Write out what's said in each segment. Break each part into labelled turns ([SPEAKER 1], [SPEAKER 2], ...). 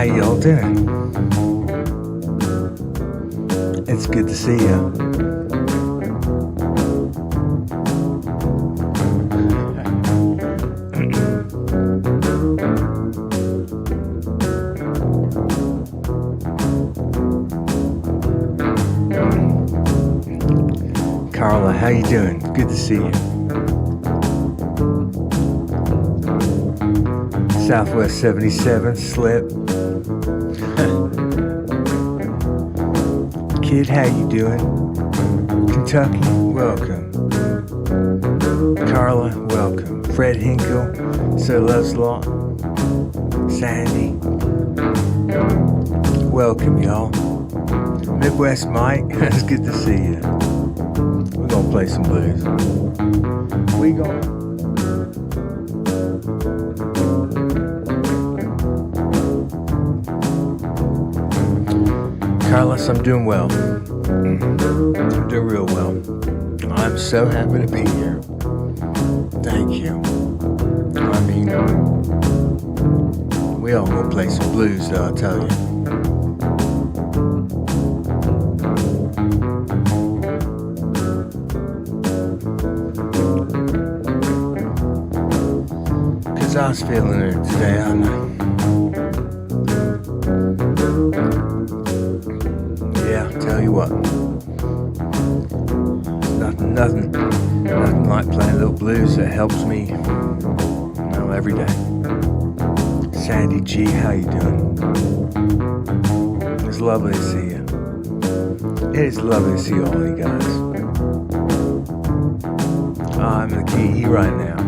[SPEAKER 1] How y'all doing? It's good to see you. Carla, how you doing? Good to see you. Southwest 77, Slip. Kid, how you doing? Kentucky, welcome. Carla, welcome. Fred Hinkle, Sir Loveslot. Sandy, welcome, y'all. Midwest Mike, it's good to see you. We're gonna play some blues. We gonna. Carlos, I'm doing well. I'm doing real well. I'm so happy to be here. Thank you. I mean, we all gonna play some blues, though, I'll tell you. Cause I was feeling it today, I know. Tell you what, nothing like playing a little blues that helps me, every day. Sandy G, how you doing? It's lovely to see you. It is lovely to see all of you guys. I'm in the key right now.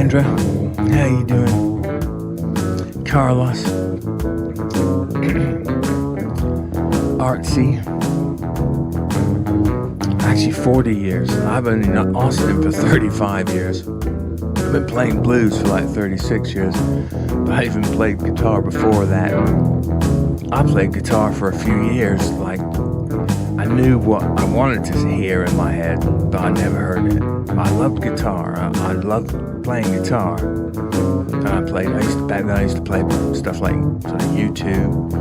[SPEAKER 1] Sandra, how you doing? Carlos, Artsy, actually 40 years. I've been in Austin for 35 years. I've been playing blues for like 36 years, but I even played guitar before that. I played guitar for a few years, like I knew what I wanted to hear in my head, but I never heard it. I loved guitar. I loved playing guitar. And back then I used to play stuff like sort of YouTube,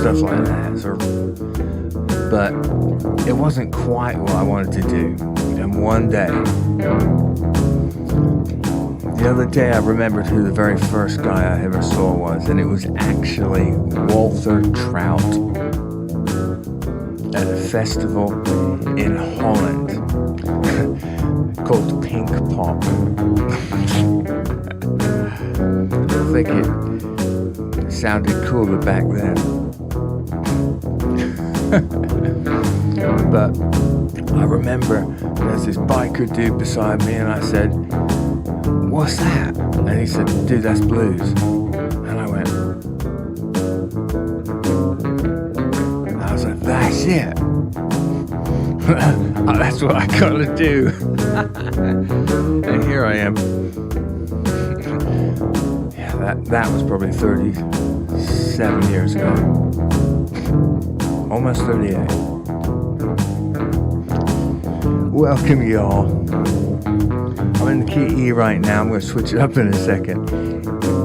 [SPEAKER 1] stuff like that. But it wasn't quite what I wanted to do. And one day, the other day I remembered who the very first guy I ever saw was, and it was actually Walter Trout at a festival in Holland called Pink Pop. I think it sounded cooler back then. But I remember there's this biker dude beside me, and I said, "What's that?" And he said, "Dude, that's blues." And I went, I was like, "That's it. That's what I gotta do." And here I am. Yeah, that was probably 37 years ago. Almost 38. Welcome, y'all. I'm in the key E right now. I'm going to switch it up in a second.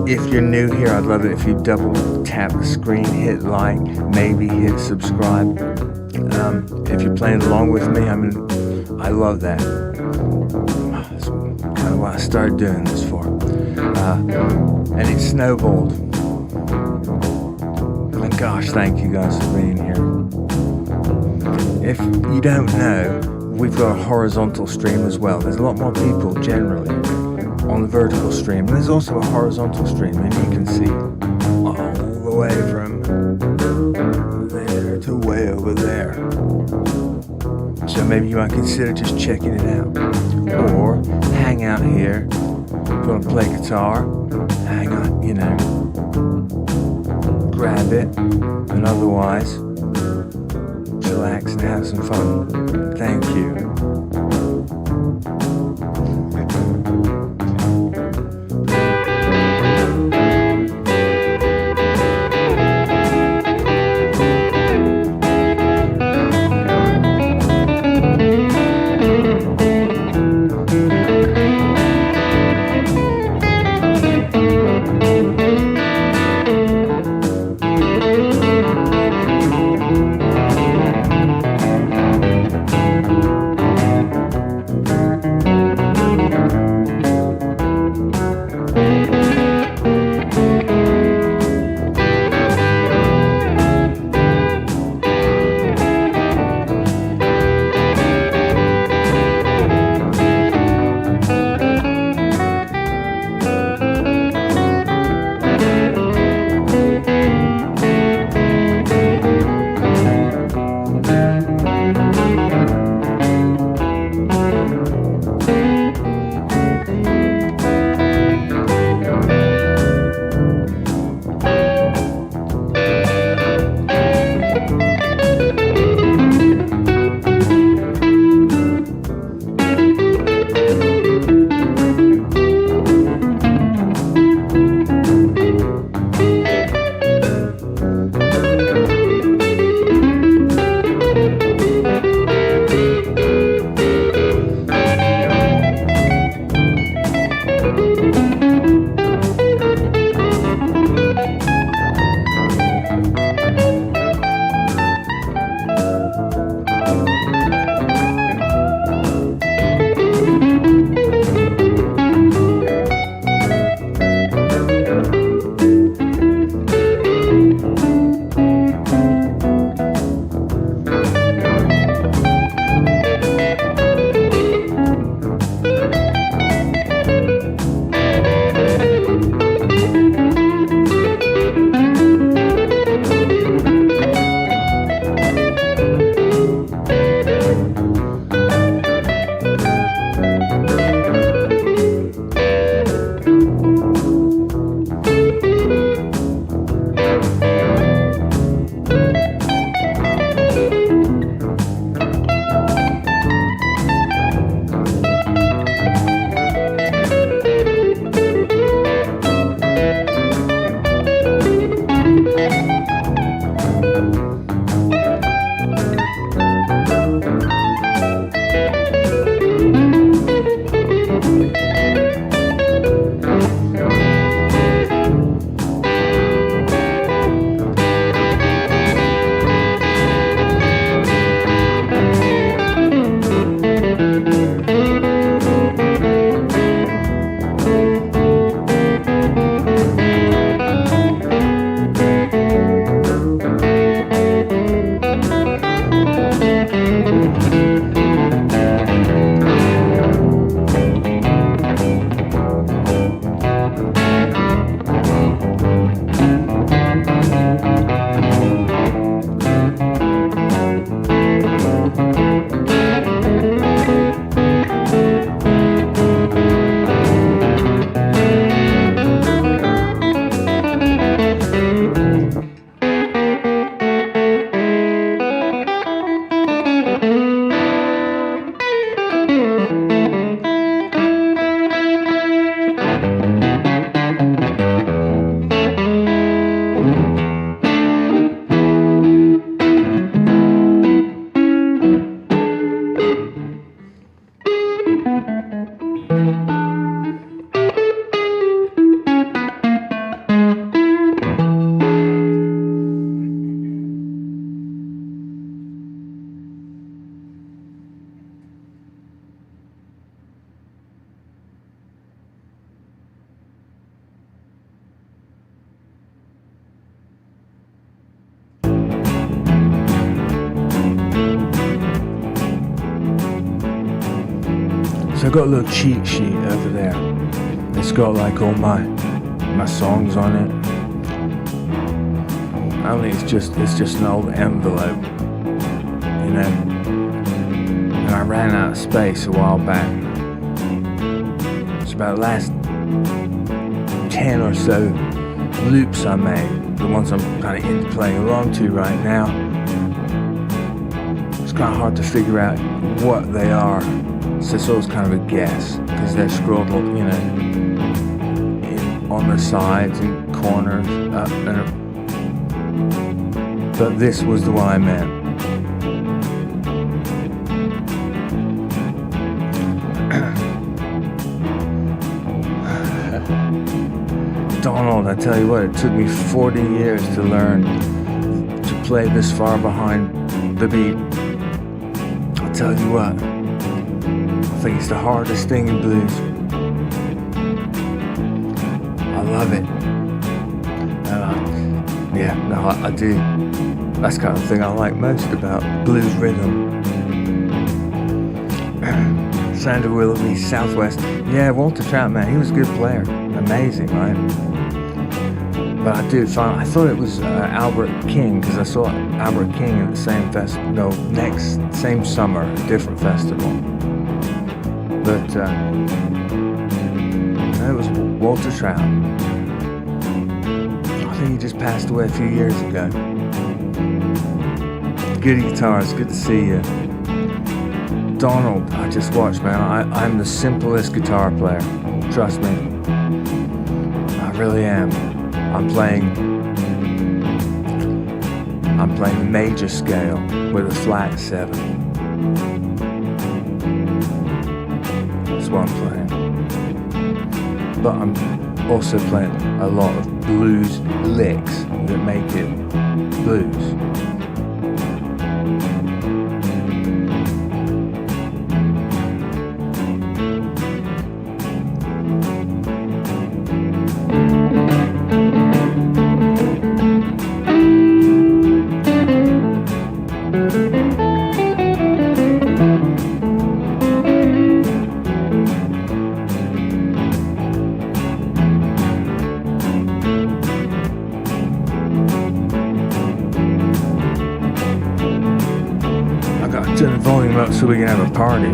[SPEAKER 1] If you're new here, I'd love it if you double tap the screen, hit like, maybe hit subscribe. If you're playing along with me, I love that. That's kind of what I started doing this for. And it snowballed. And gosh, thank you guys for being here. If you don't know, we've got a horizontal stream as well. There's a lot more people generally on the vertical stream. And there's also a horizontal stream, and you can see all the way from there to way over there. So maybe you might consider just checking it out. Or hang out here. If you want to play guitar, hang out, grab it. And otherwise, relax and have some fun. Thank you. I've got a little cheat sheet over there. It's got like all my songs on it. I don't think it's just an old envelope, you know. And I ran out of space a while back. It's about the last 10 or so loops I made, the ones I'm kind of into playing along to right now. It's kind of hard to figure out what they are, so it's always kind of a guess, because they're scrolled, you know, on the sides and corners, up and up. But this was the one I meant. Donald, I tell you what, it took me 40 years to learn to play this far behind the beat. I'll tell you what, I think it's the hardest thing in blues. I love it. I do. That's kind of the thing I like most about blues rhythm. Sander Willoughby, Southwest. Yeah, Walter Trout, man, he was a good player. Amazing, right? But I did find, I thought it was Albert King, because I saw Albert King at the same festival, no, same summer, a different festival. But it was Walter Trout. I think he just passed away a few years ago. Good guitars, good to see you. Donald, I just watched, man. I'm the simplest guitar player. Trust me. I really am. I'm playing the major scale with a flat 7. That's what I'm playing. But I'm also playing a lot of blues licks that make it blues. Turn the volume up so we can have a party.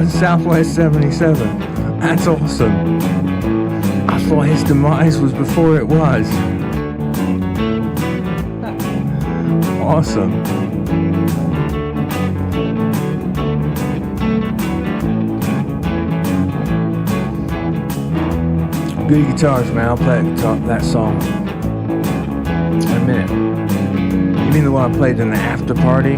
[SPEAKER 1] Southwest 77. That's awesome. I thought his demise was before it was. Awesome. Good guitars, man. I'll play that song in a minute. You mean the one I played in the after party?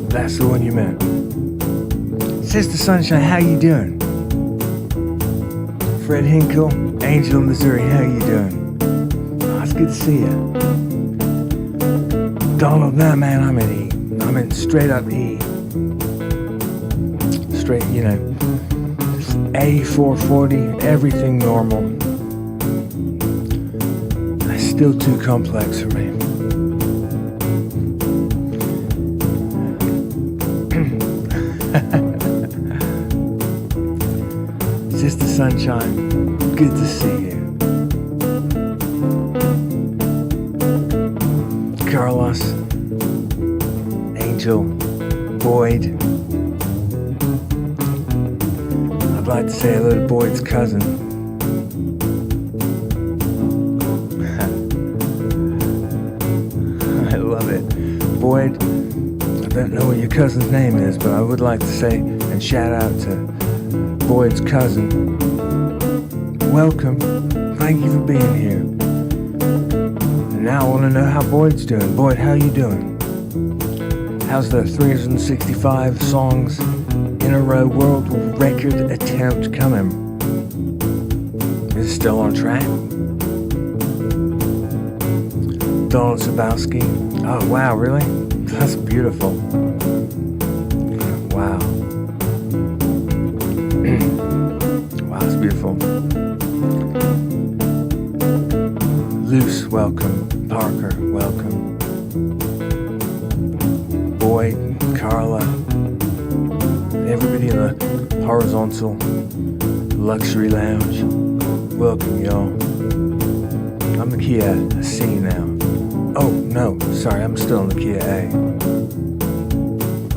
[SPEAKER 1] That's the one you meant. Sister Sunshine, how you doing? Fred Hinkle, Angel, Missouri, how you doing? Oh, it's good to see you. Donald, nah, man, I'm in E. I'm in straight up E. Straight, you know, A440, everything normal. That's still too complex for me. Sister Sunshine, good to see you. Carlos, Angel, Boyd. I'd like to say hello to Boyd's cousin. I love it. Boyd, I don't know what your cousin's name is, but I would like to say and shout out to Boyd's cousin. Welcome. Thank you for being here. And now I want to know how Boyd's doing. Boyd, how you doing? How's the 365 songs in a row world record attempt coming? Is it still on track? Donald Sabowski. Oh, wow, really? That's beautiful. Wow. Wow, that's beautiful. Luce, welcome. Parker, welcome. Boyd, Carla, everybody in the horizontal luxury lounge. Welcome, y'all. I'm the Kia C now. Oh, no, sorry, I'm still in the Kia A.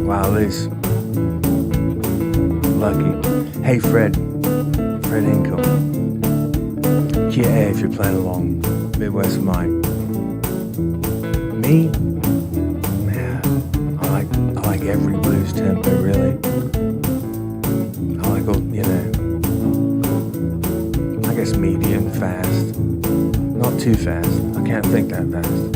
[SPEAKER 1] Wow, Liz. Lucky. Hey, Fred Hinkle. Kia A if you're playing along. Midwest Mike. Me? Man, I like every blues tempo, really. I like, I guess medium, fast. Not too fast. I can't think that fast.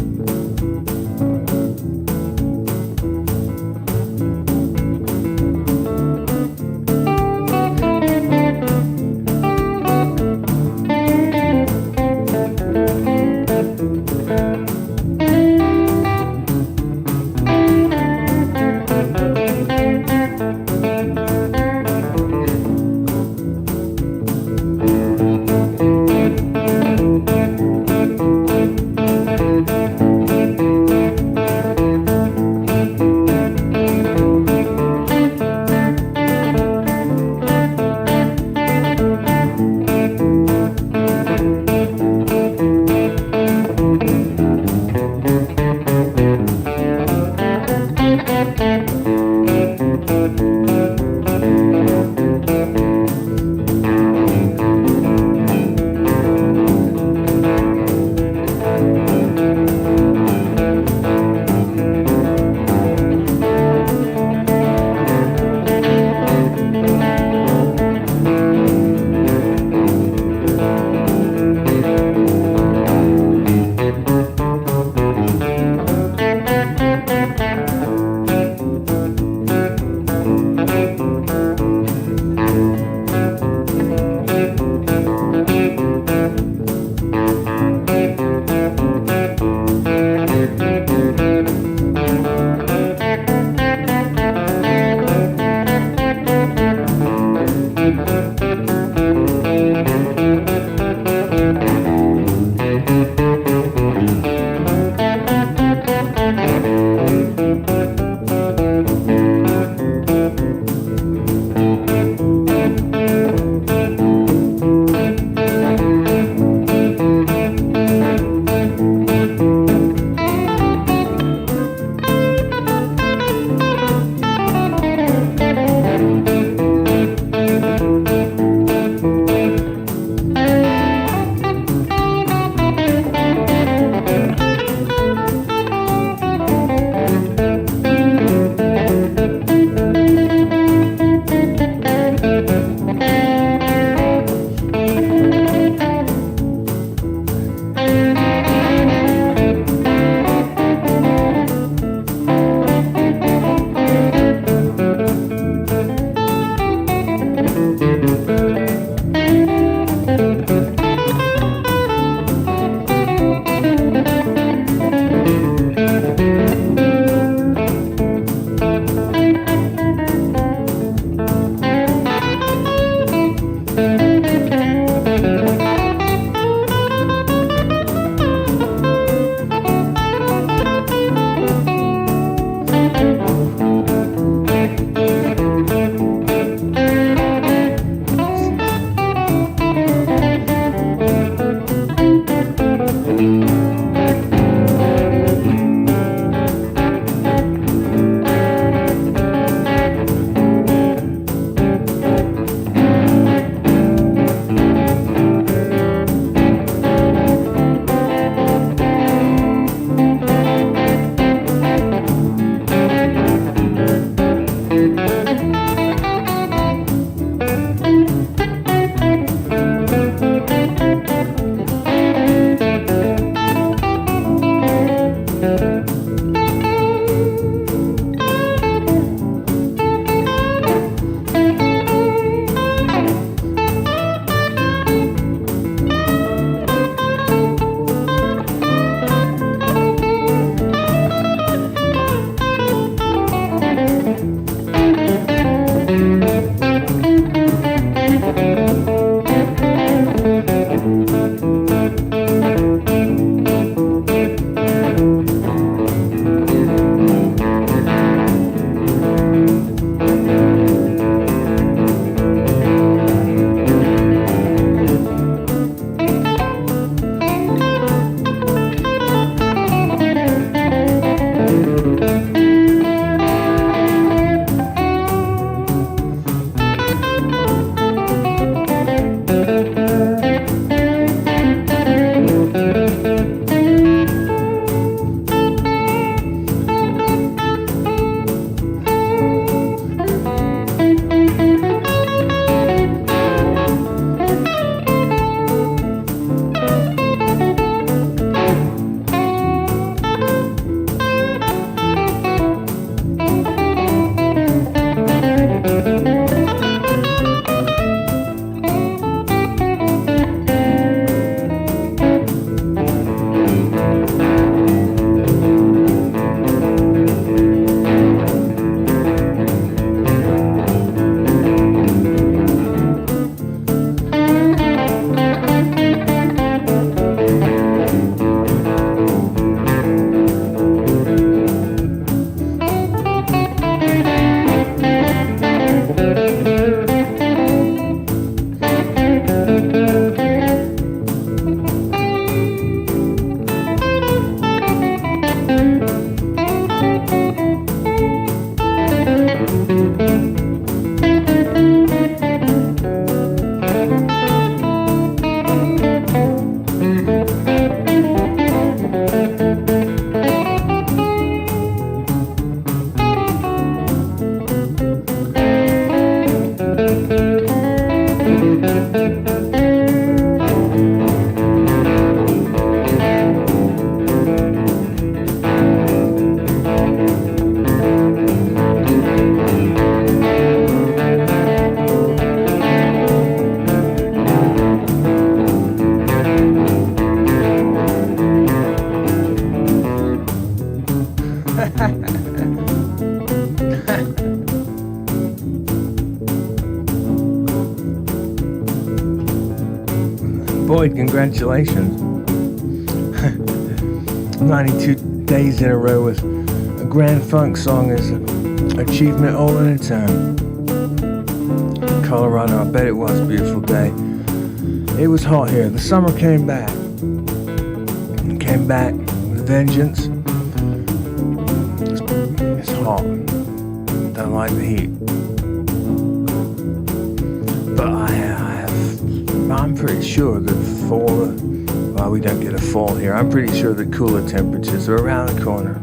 [SPEAKER 1] Boyd, congratulations. 92 days in a row with a Grand Funk song is an achievement all in its own. Colorado, I bet it was a beautiful day. It was hot here. The summer came back. It came back with a vengeance. It's hot. Don't like the heat. But I'm pretty sure that well, we don't get a fall here. I'm pretty sure that cooler temperatures are around the corner.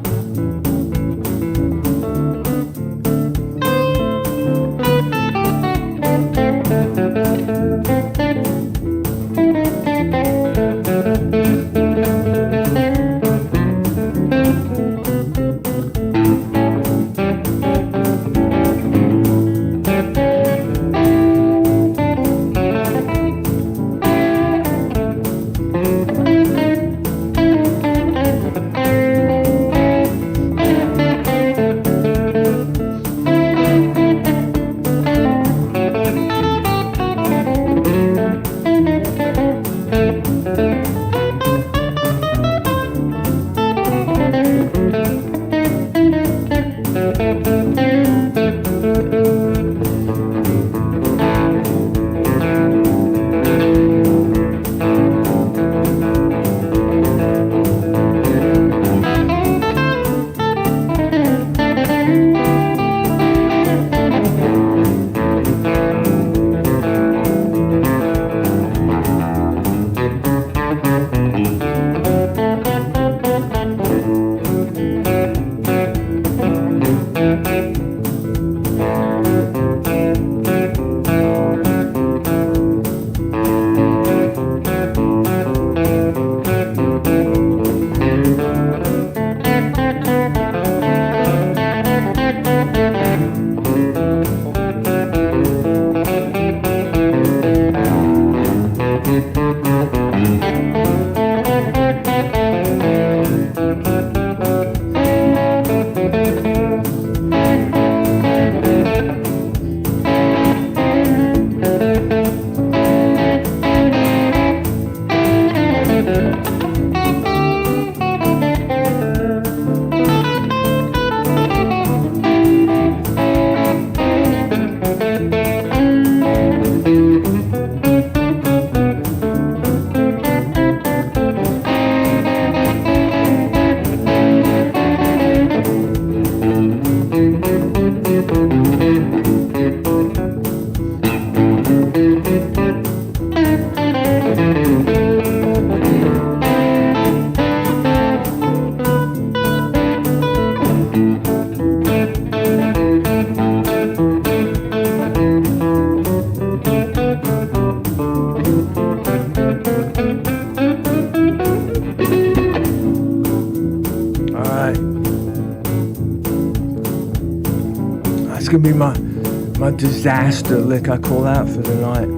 [SPEAKER 2] Gonna be my disaster lick I call out for the night.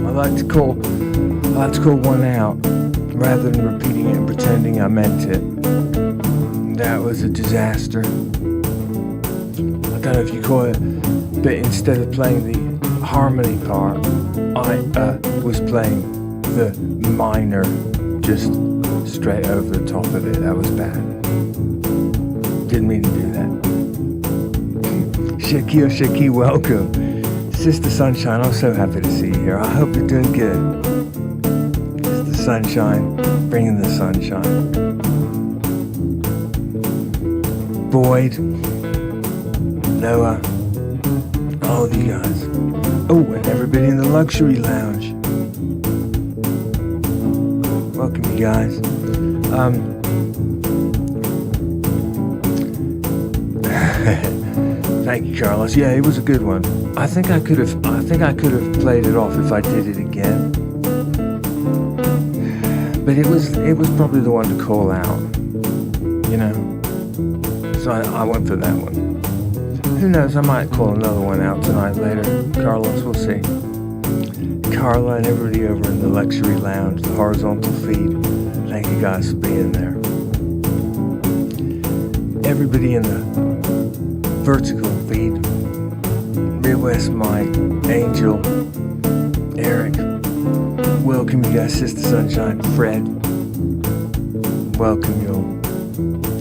[SPEAKER 2] I like to call one out rather than repeating it and pretending I meant it. That was a disaster. I don't know if you call it, but instead of playing the harmony part, I was playing the minor just straight over the top of it. That was bad. Didn't mean to do that. Shaki, welcome. Sister Sunshine, I'm so happy to see you here. I hope you're doing good. Sister Sunshine, bringing the sunshine. Boyd, Noah, all of you guys. Oh, and everybody in the luxury lounge. Welcome, you guys. Thank you, Carlos. Yeah, it was a good one. I think I could have played it off if I did it again. But it was probably the one to call out, you know. So I went for that one. Who knows? I might call another one out tonight later. Carlos, we'll see. Carla and everybody over in the luxury lounge, the horizontal feed. Thank you guys for being there. Everybody in the vertical feed, Midwest Mike, Angel, Eric, welcome you guys, Sister Sunshine, Fred. Welcome you.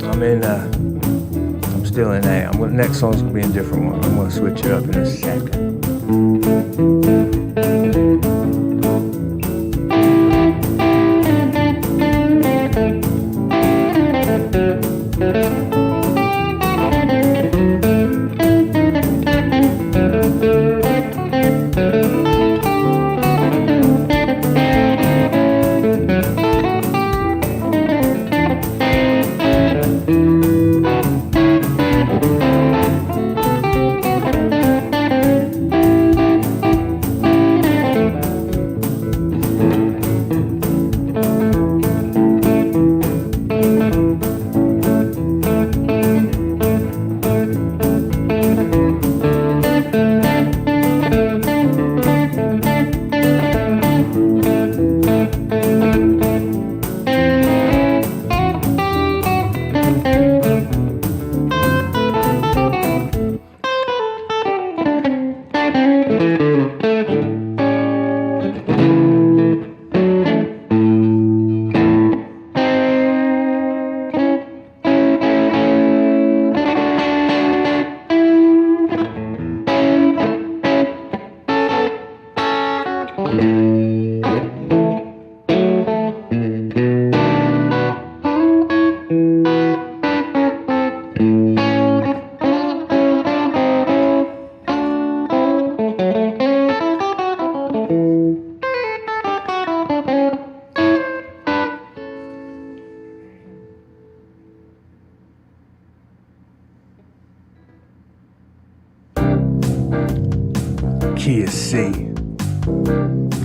[SPEAKER 2] I'm still in A. Next song's gonna be a different one. I'm gonna switch it up in a second. Key is C.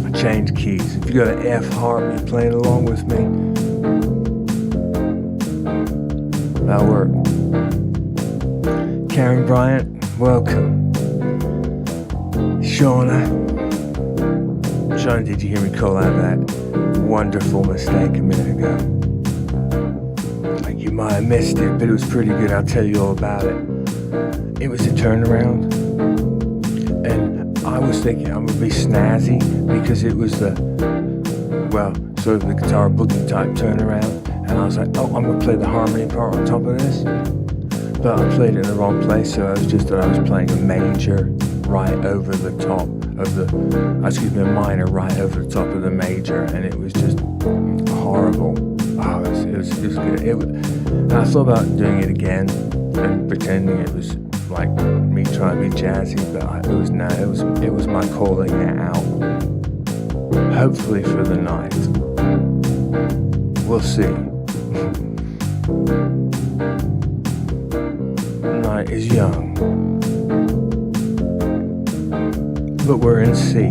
[SPEAKER 2] I changed keys. If you got an F harp, you're playing along with me, that'll work. Karen Bryant, welcome. Shauna, did you hear me call out that wonderful mistake a minute ago? Like, you might have missed it, but it was pretty good. I'll tell you all about it. It was a turnaround, and I was thinking I'm gonna be snazzy because it was sort of the guitar boogie type turnaround, and I was like, oh, I'm gonna play the harmony part on top of this, but I played it in the wrong place, so I was playing a major right over the top of a minor right over the top of the major, and it was just horrible. Oh, it was good. And I thought about doing it again and pretending it was like me trying to be jazzy, but it was my calling it out. Hopefully for the night. We'll see. Night is young, but we're in C.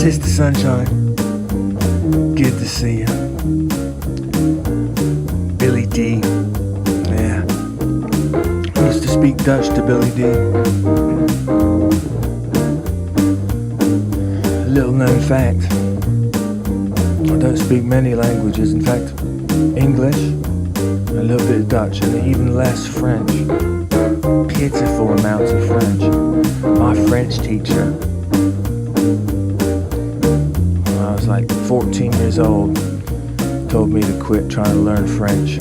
[SPEAKER 2] Sister Sunshine, good to see you. Billy D, yeah. I used to speak Dutch to Billy D. A little known fact, I don't speak many languages. In fact, English, a little bit of Dutch, and even less French. Pitiful amounts of French. My French teacher, when I was like 14 years old, told me to quit trying to learn French.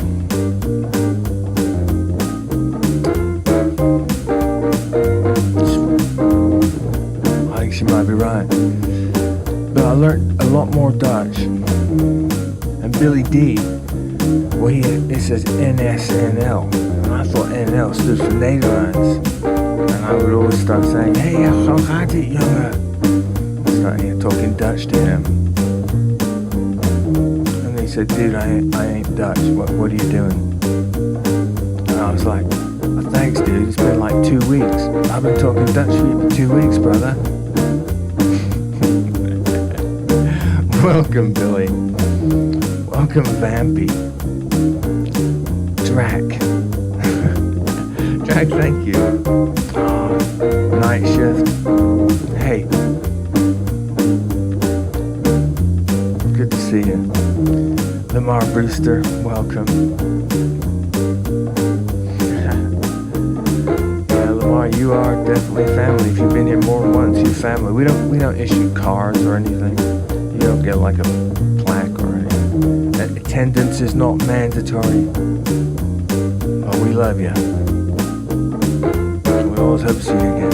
[SPEAKER 2] I think she might be right. But I learned a lot more Dutch. And Billy D, well, it says NSNL. And I thought NL stood for Nederlands. And I would always start saying, hey, how gaat het, jongen? Start talking Dutch to him. And he said, dude, I ain't Dutch. What are you doing? And I was like, oh, thanks, dude. It's been like 2 weeks. I've been talking Dutch for you for 2 weeks, brother. Welcome, Billy. Welcome, Vampy. Drac. Drac, thank you. Oh, night shift. Hey. Good to see you. Lamar Brewster, welcome. Yeah, Lamar, you you are definitely family. If you've been here more than once, you're family. We don't issue cards or anything. You don't get like a plaque or anything. Attendance is not mandatory. But we love you. We always hope to see you again.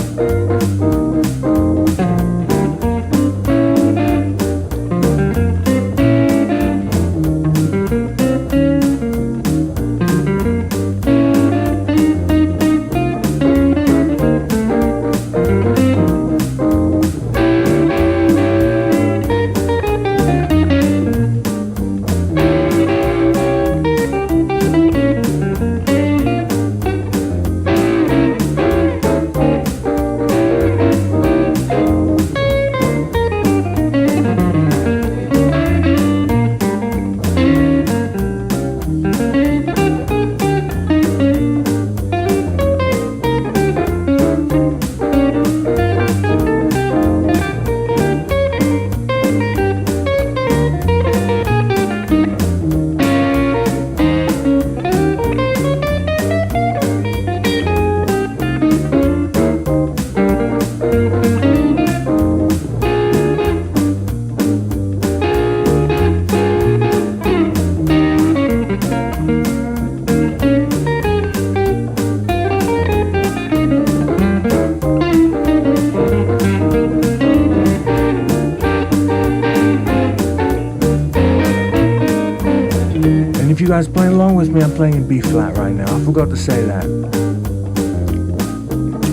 [SPEAKER 2] If you guys playing along with me, I'm playing in B flat right now. I forgot to say that,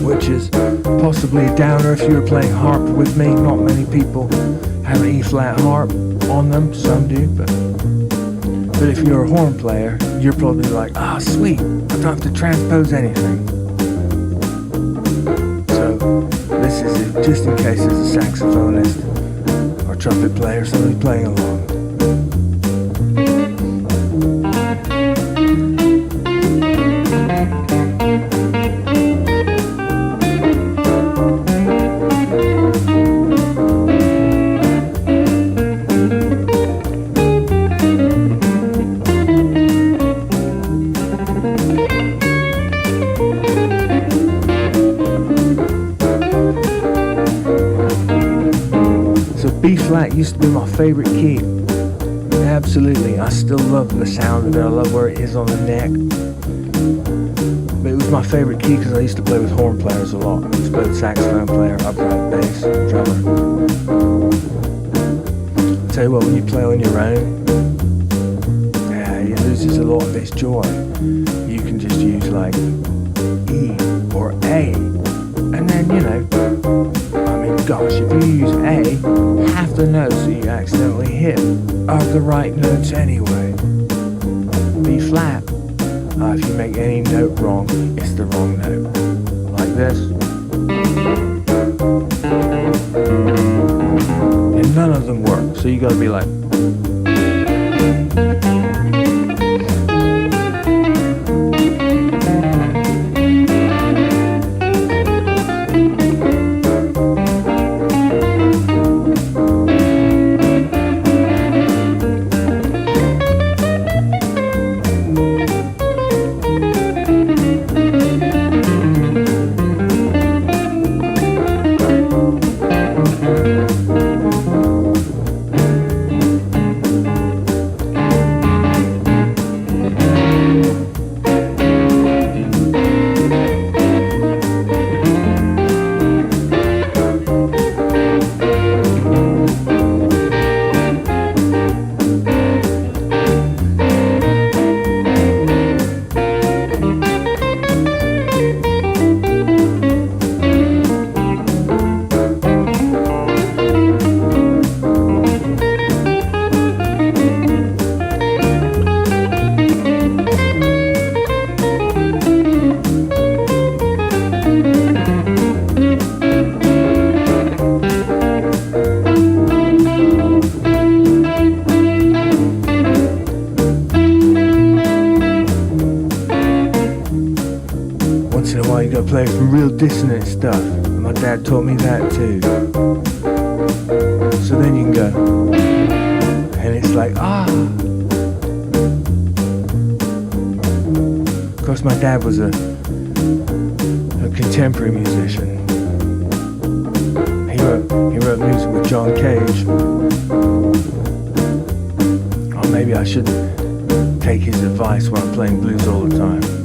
[SPEAKER 2] which is possibly a downer if you were playing harp with me. Not many people have an E flat harp on them. Some do, but if you're a horn player, you're probably like, ah, sweet, I don't have to transpose anything. So this is just in case there's a saxophonist or trumpet player, somebody playing along. B flat used to be my favorite key. Absolutely, I still love the sound of it. I love where it is on the neck. But it was my favorite key because I used to play with horn players a lot. I used to play with saxophone player, upright bass, drummer. I'll tell you what, when you play on your own, it loses a lot of its joy. You can just use like E or A, and then gosh, if you use A, half the notes that you accidentally hit are the right notes anyway. B flat, if you make any note wrong, it's the wrong note. Like this. And none of them work, so you gotta be like, once in a while you gotta play some real dissonant stuff. My dad taught me that too. So then you can go, and it's like, ah. Of course my dad was a contemporary musician. He wrote music with John Cage. Or maybe I should take his advice when I'm playing blues all the time.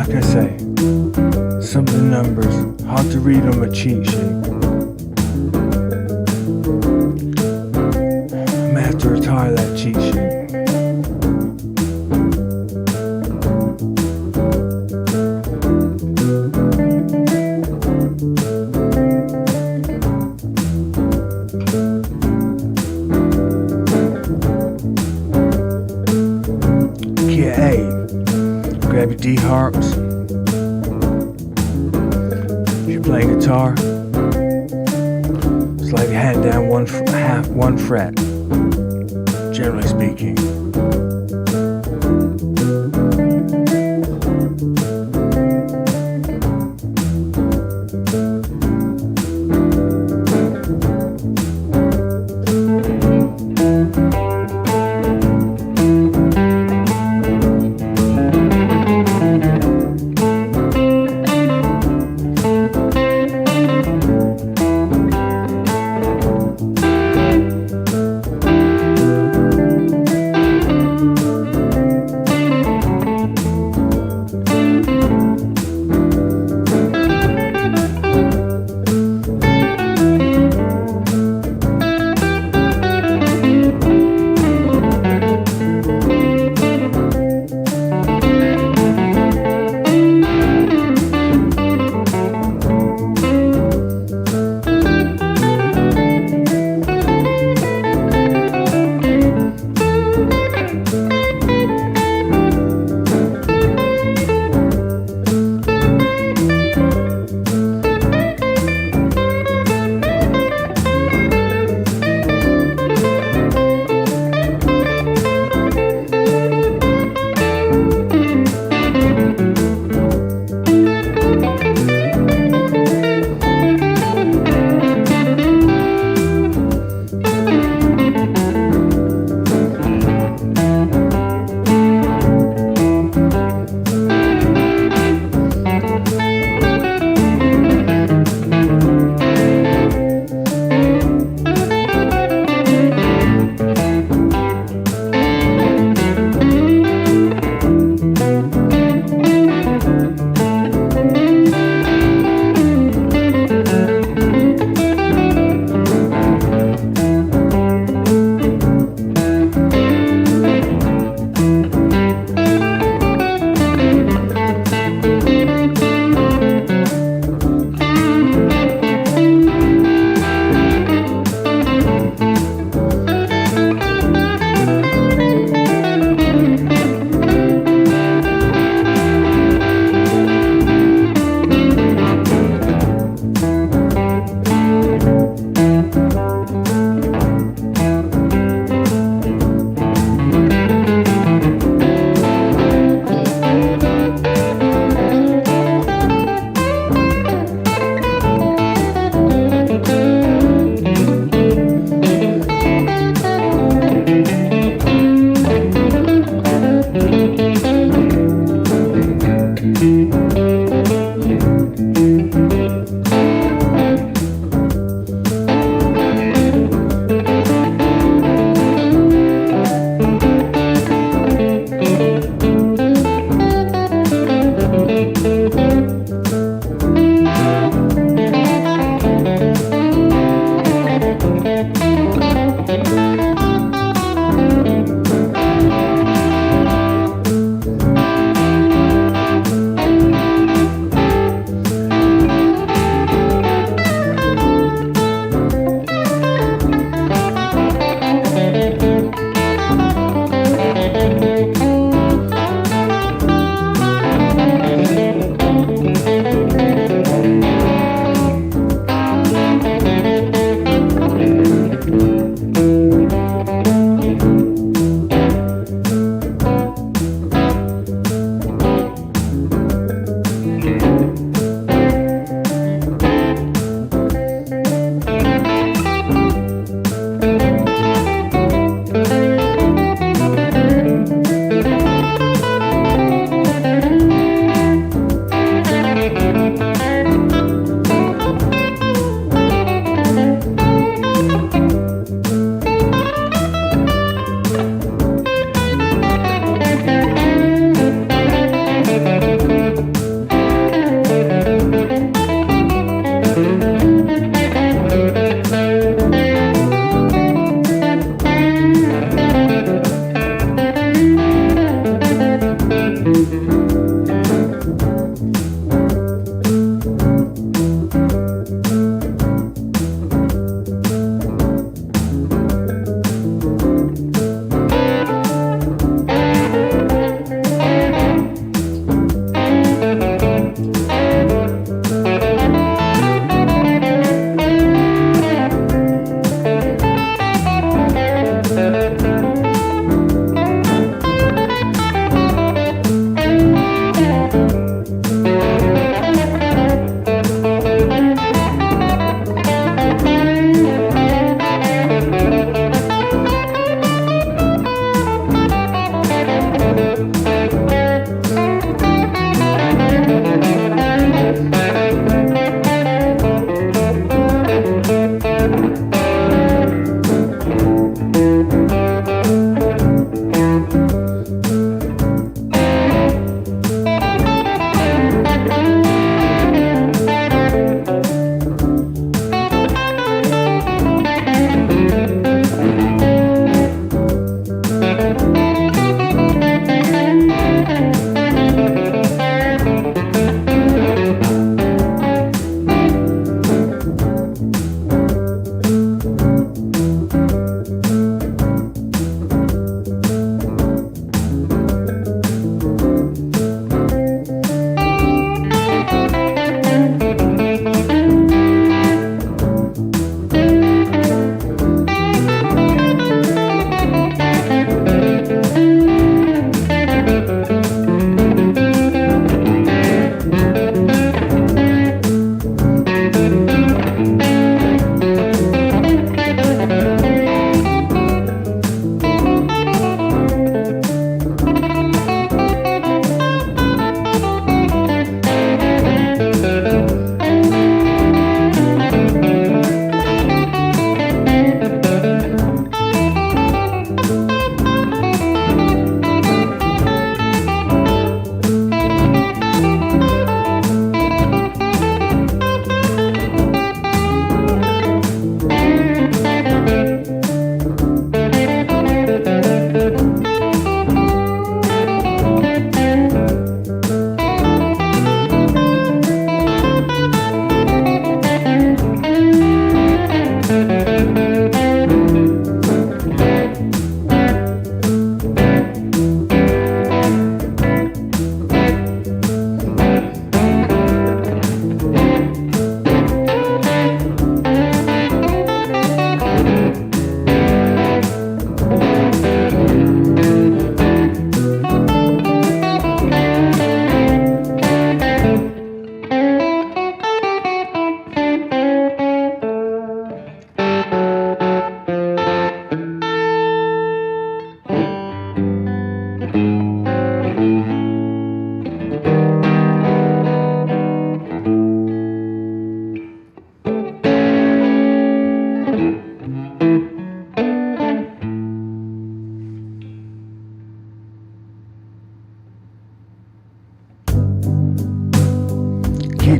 [SPEAKER 2] like I say, some of the numbers, hard to read on my cheat sheet. I'm gonna have to retire that cheat sheet. Key A, grab your D harps. If you're playing guitar, slide your hand down one fret, generally speaking.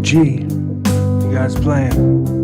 [SPEAKER 2] G. You guys playing?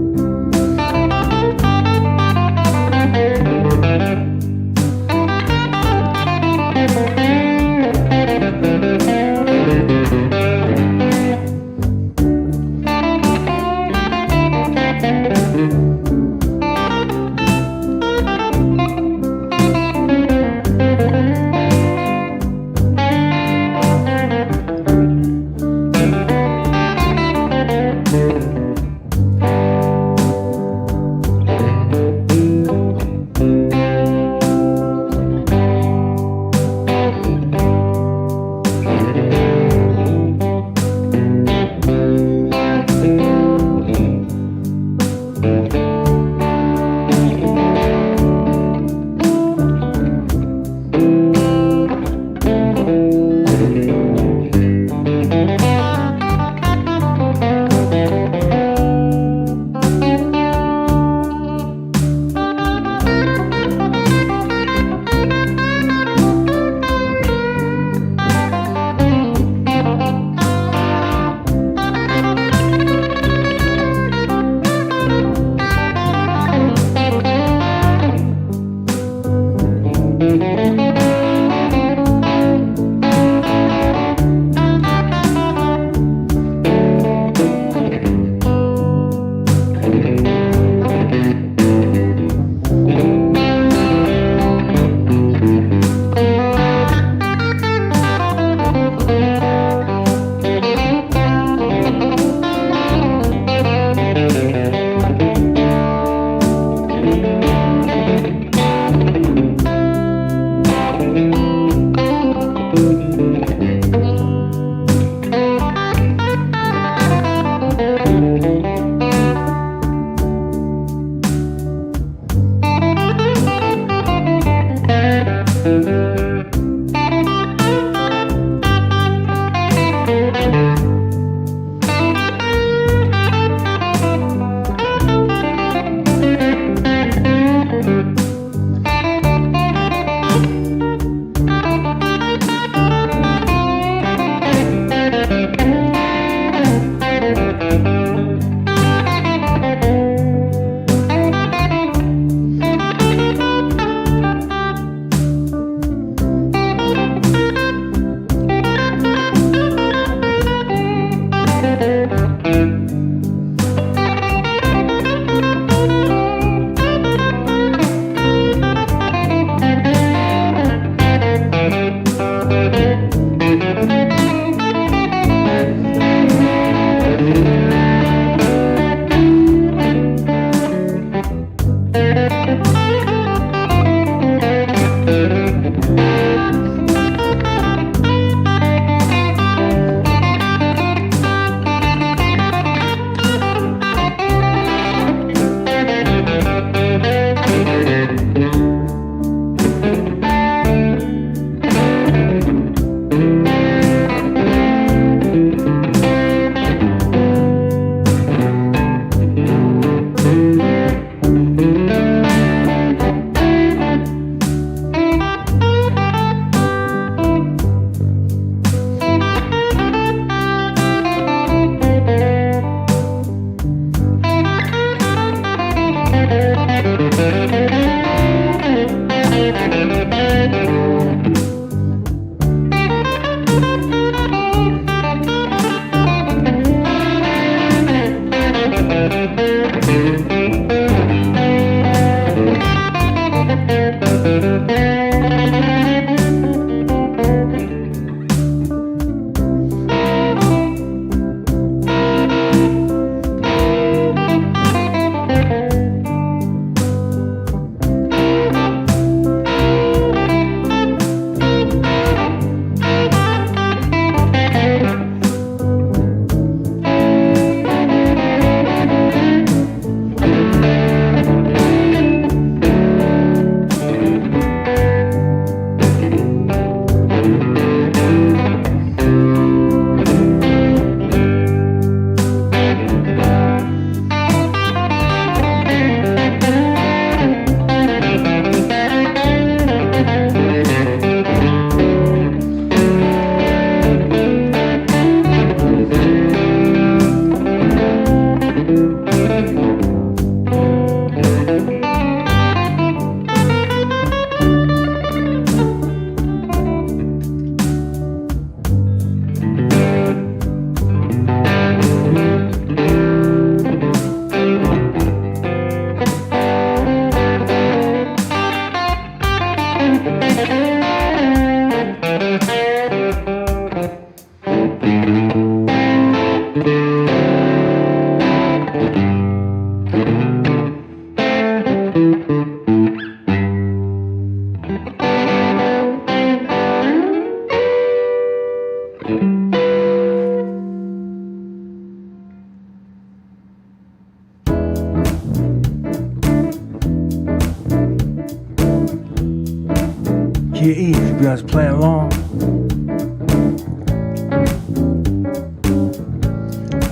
[SPEAKER 2] Kitty, if you guys play along.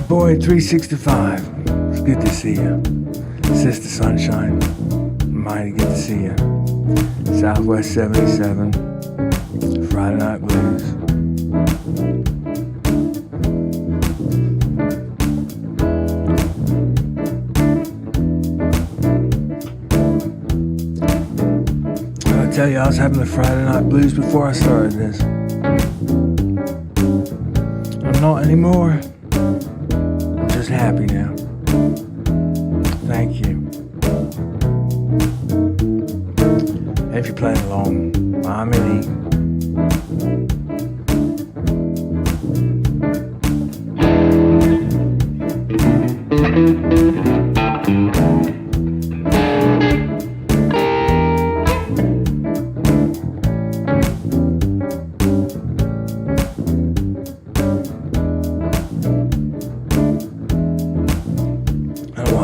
[SPEAKER 2] Boy 365, it's good to see you. Sister Sunshine, mighty good to see you. Southwest 77, Friday Night Blues. I tell you, I was having the Friday Night Blues before I started this. I'm not anymore. I'm just happy now. Thank you. If you're playing along, I'm in heat.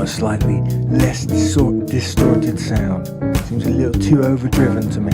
[SPEAKER 2] Slightly less distorted sound. Seems a little too overdriven to me.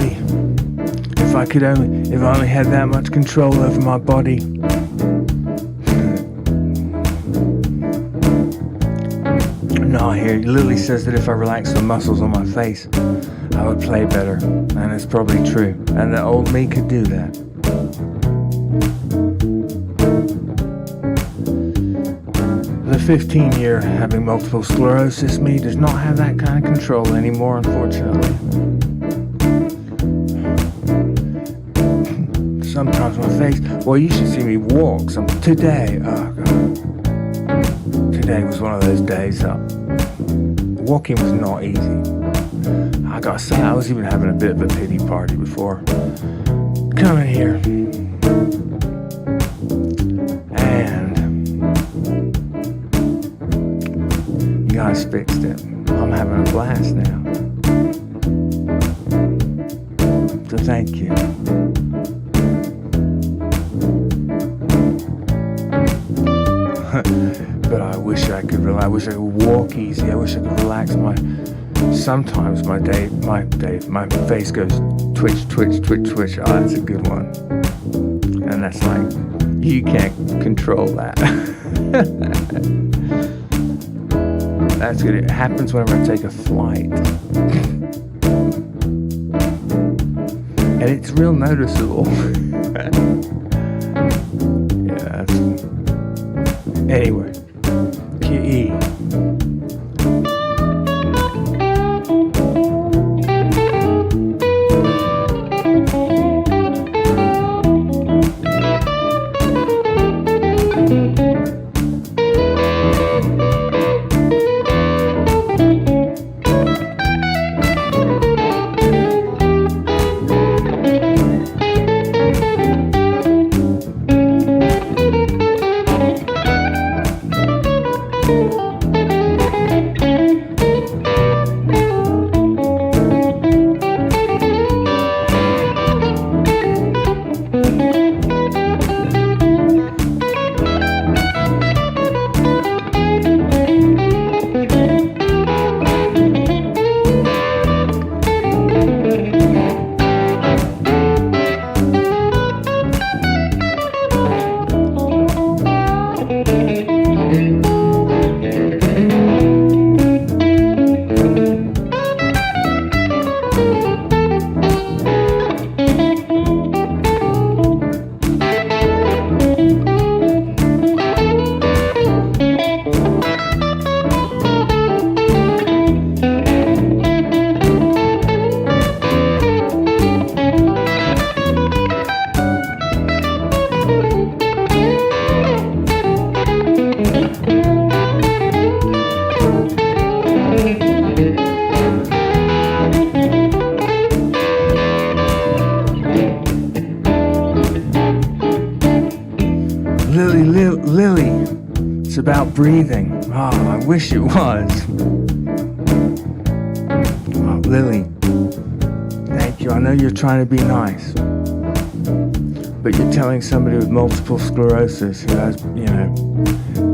[SPEAKER 2] Lily, if I only had that much control over my body. No, here, Lily says that if I relax the muscles on my face, I would play better, and it's probably true, and that old me could do that. The 15-year having multiple sclerosis me does not have that kind of control anymore, unfortunately. Sometimes my face, well, you should see me walk. Today, oh God. Today was one of those days that walking was not easy. I gotta say, I was even having a bit of a pity party before coming here. And you guys fixed it. I'm having a blast now. So thank you. But I wish I could relax. I wish I could walk easy. I wish I could relax my. Sometimes my face goes twitch, twitch, twitch, twitch. Oh, that's a good one. And that's like, you can't control that. That's good. It happens whenever I take a flight. And it's real noticeable. Yeah, that's... Anyway. Key. Lily, it's about breathing. Oh, I wish it was. Oh, Lily, thank you. I know you're trying to be nice, but you're telling somebody with multiple sclerosis who has,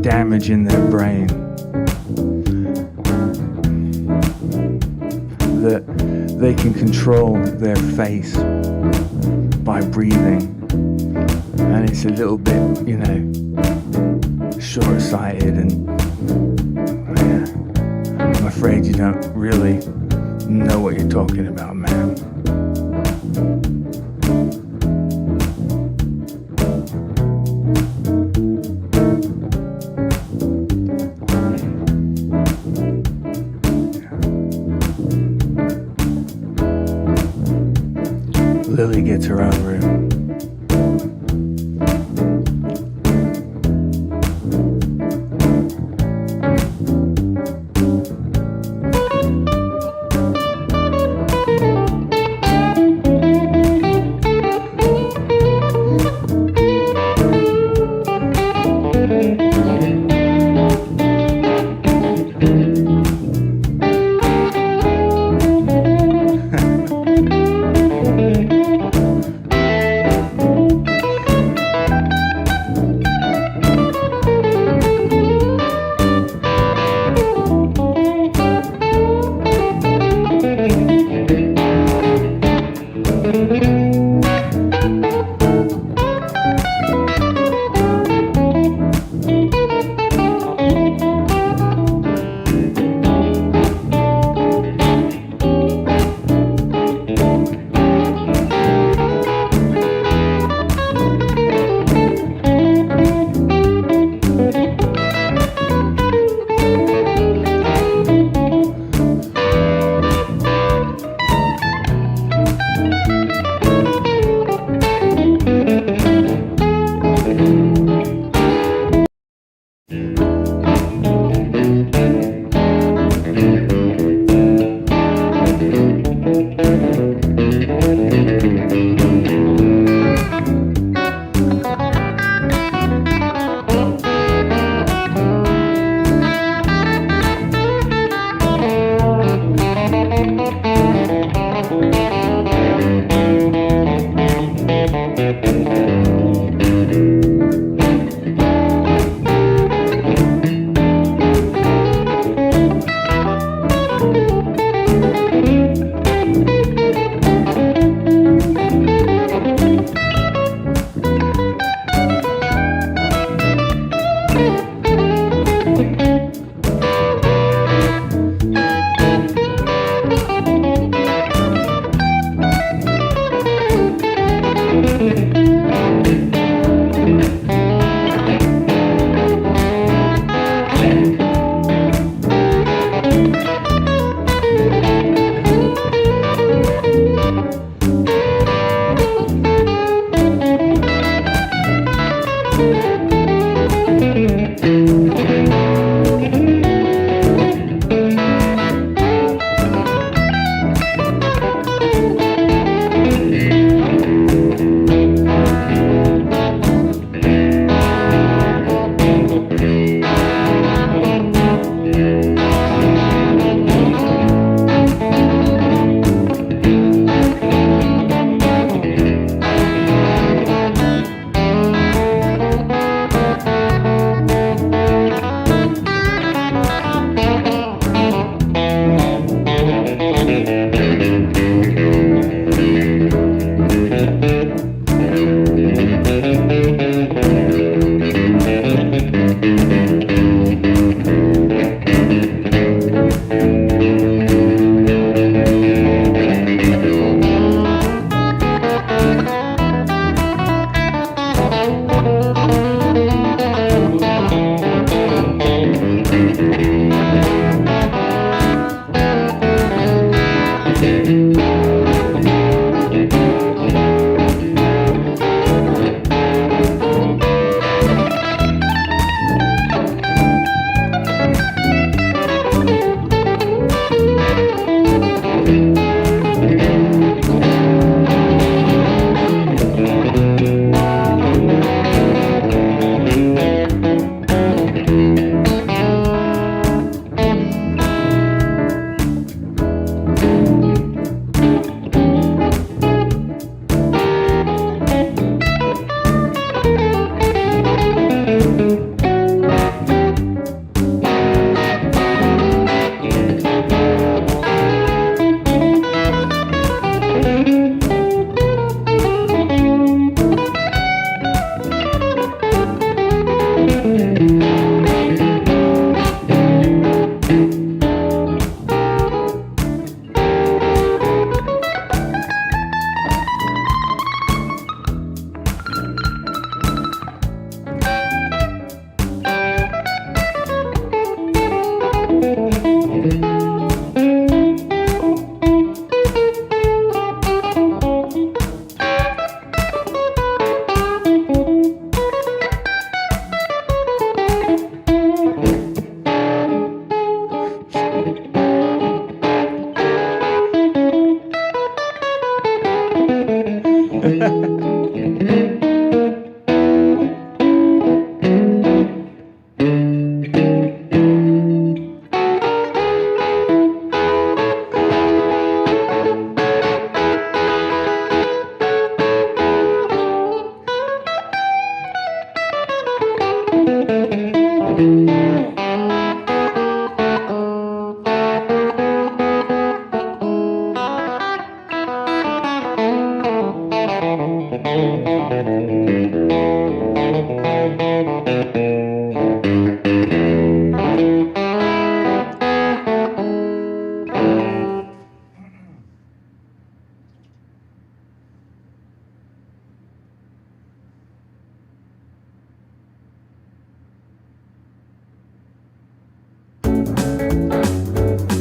[SPEAKER 2] damage in their brain that they can control their face by breathing. And it's a little bit, short-sighted, and I'm afraid you don't really know what you're talking about, man. Lily gets her own room.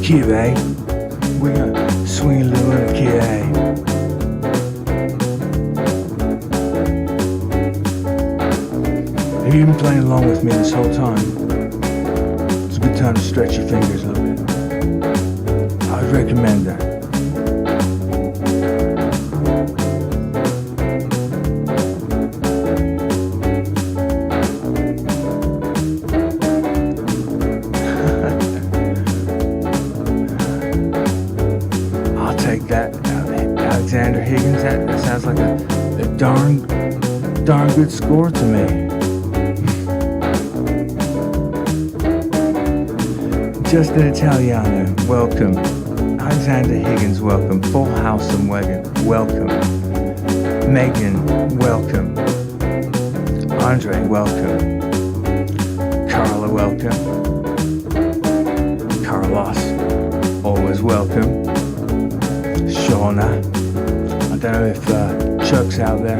[SPEAKER 2] Key of A. We're gonna swing a little in the key of A. Have you been playing along with me this whole time? It's a good time to stretch your fingers a little bit. I would recommend that. I'll take that, Alexander Higgins. That sounds like a darn good score to me. Justin Italiano, welcome. Alexander Higgins, welcome. Full House and Wagon, welcome. Megan, welcome. Andre, welcome. Carla, welcome. Carlos, always welcome. Shauna, I don't know if Chuck's out there.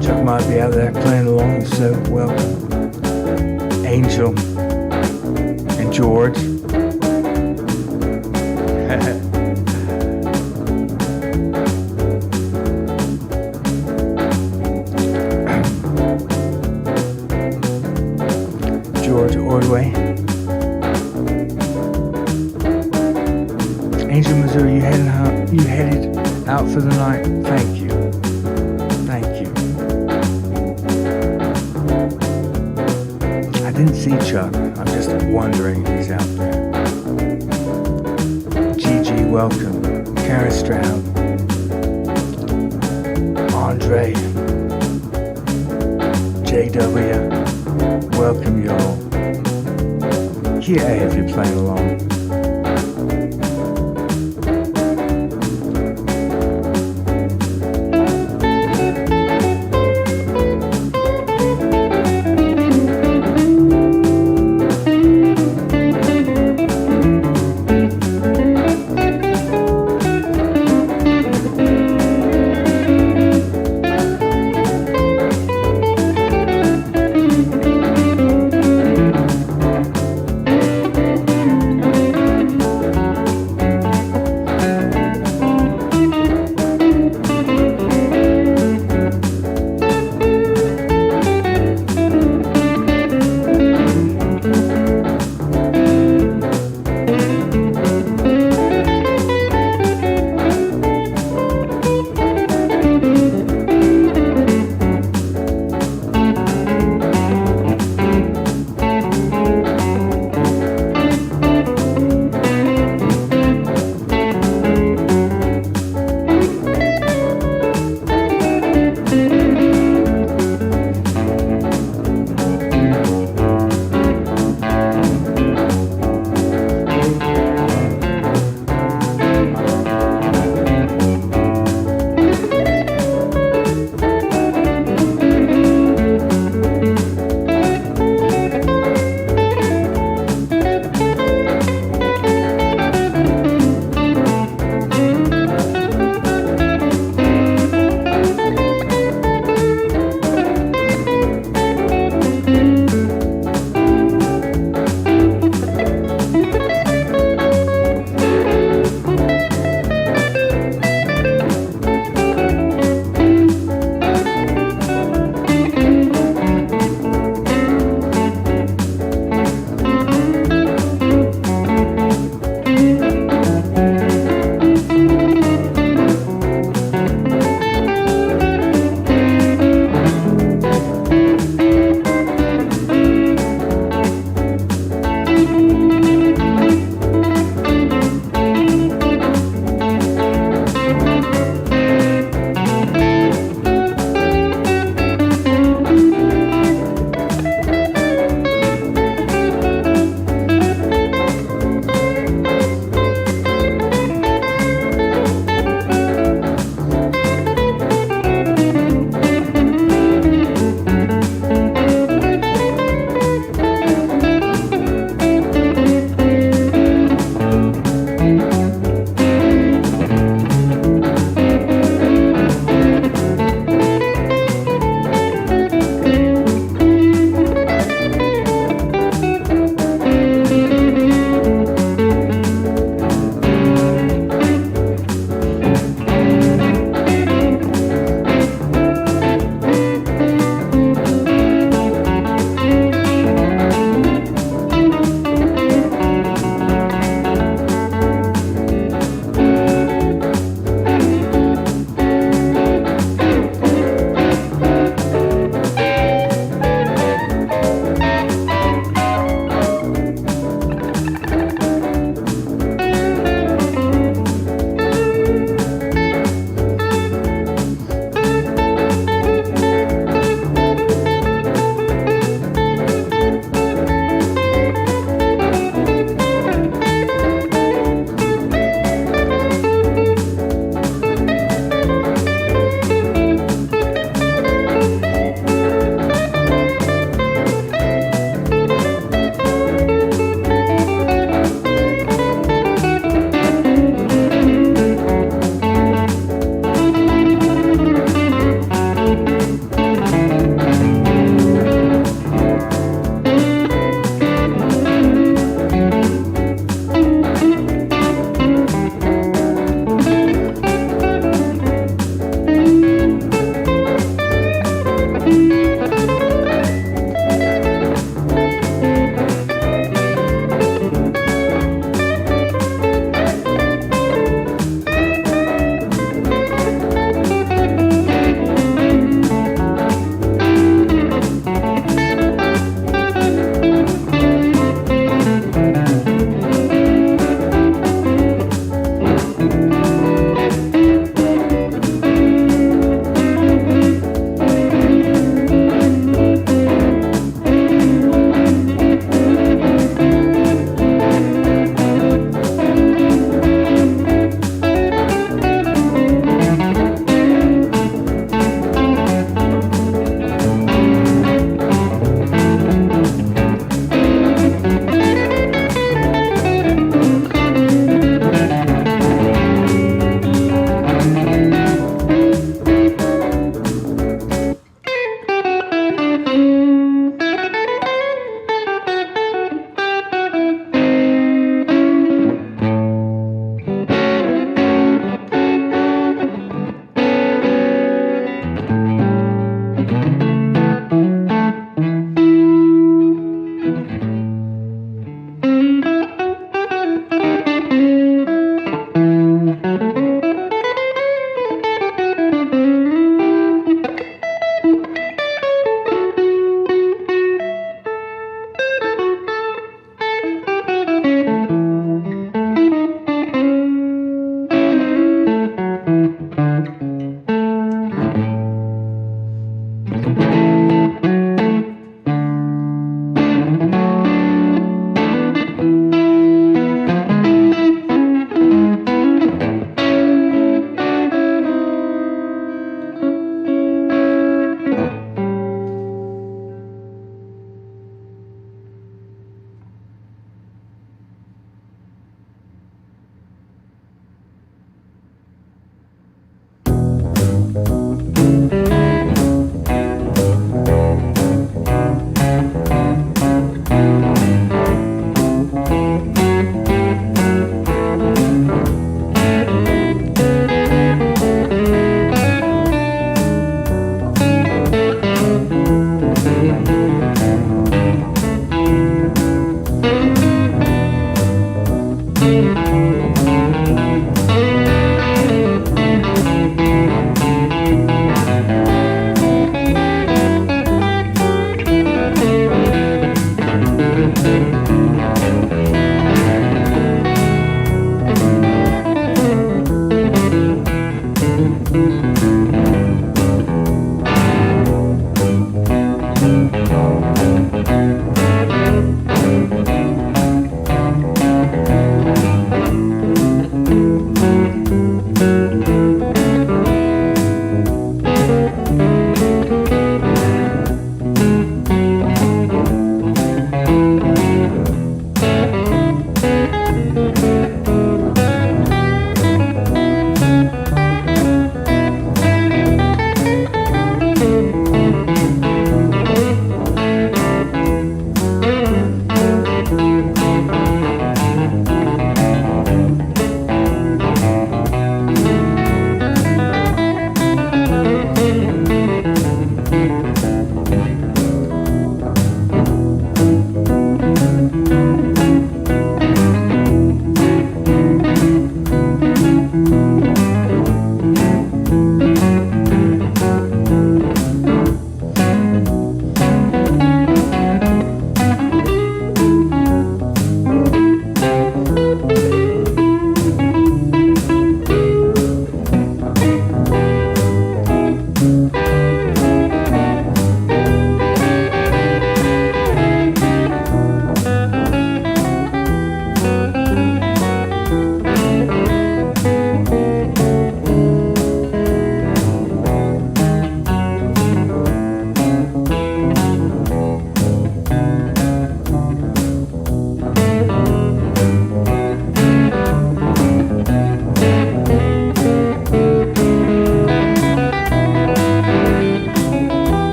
[SPEAKER 2] Chuck might be out there playing along, so welcome. Angel and George. George Ordway. Angel, Missouri, you headed out for the night. Thank you. Thank you. I didn't see Chuck. I'm just wondering if he's out there. Gigi, welcome. Karen Stroud. Andre. JW. Welcome, y'all. Key A if you're playing along.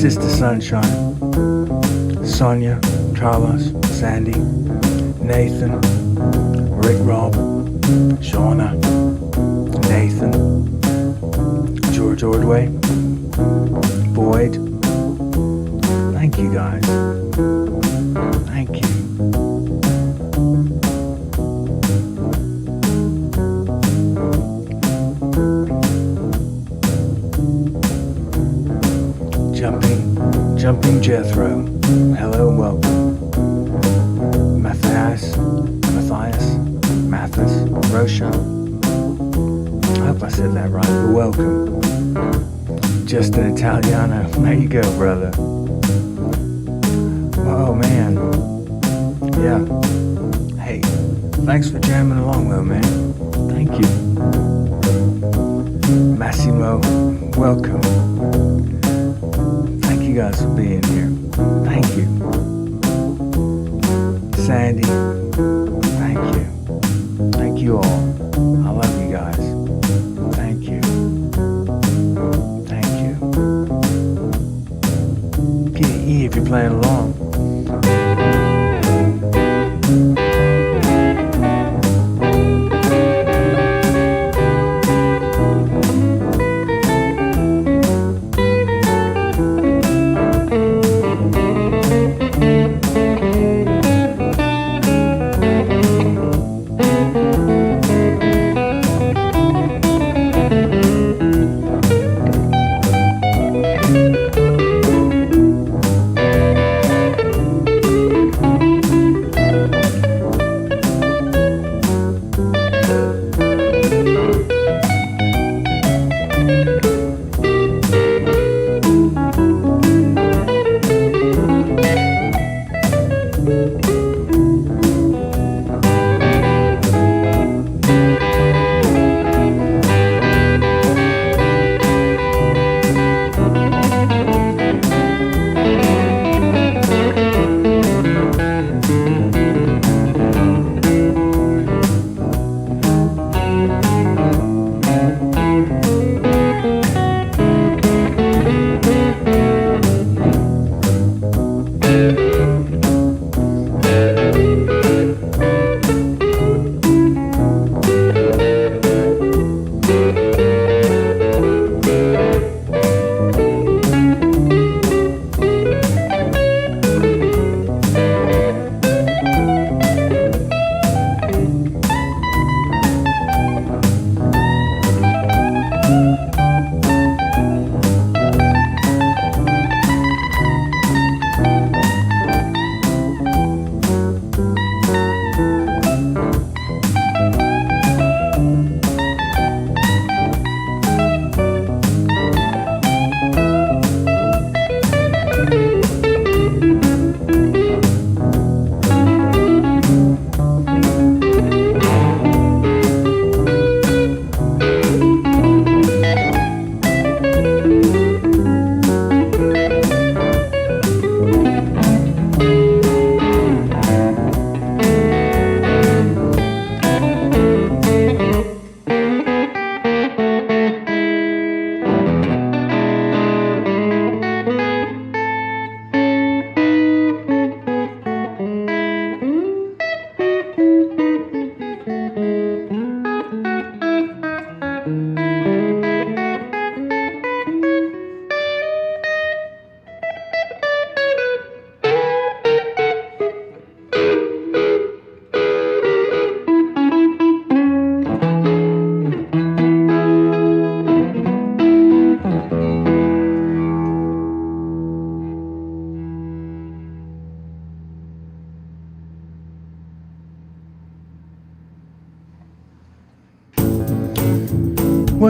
[SPEAKER 2] Sister Sunshine, Sonia, Carlos, Sandy, Nathan, Rick Rob, Shauna, Nathan, George Ordway, Boyd. Thank you guys. Thank you. Jumping Jethro, hello and welcome. Matthias, Roshan. I hope I said that right, but welcome. Justin Italiano, there you go, brother. Oh man, yeah. Hey, thanks for jamming along though, man. Thank you. Massimo, welcome. Thank you guys for being here. Thank you. Sandy, thank you. Thank you all. I love you guys. Thank you. Thank you. Get an E if you're playing along.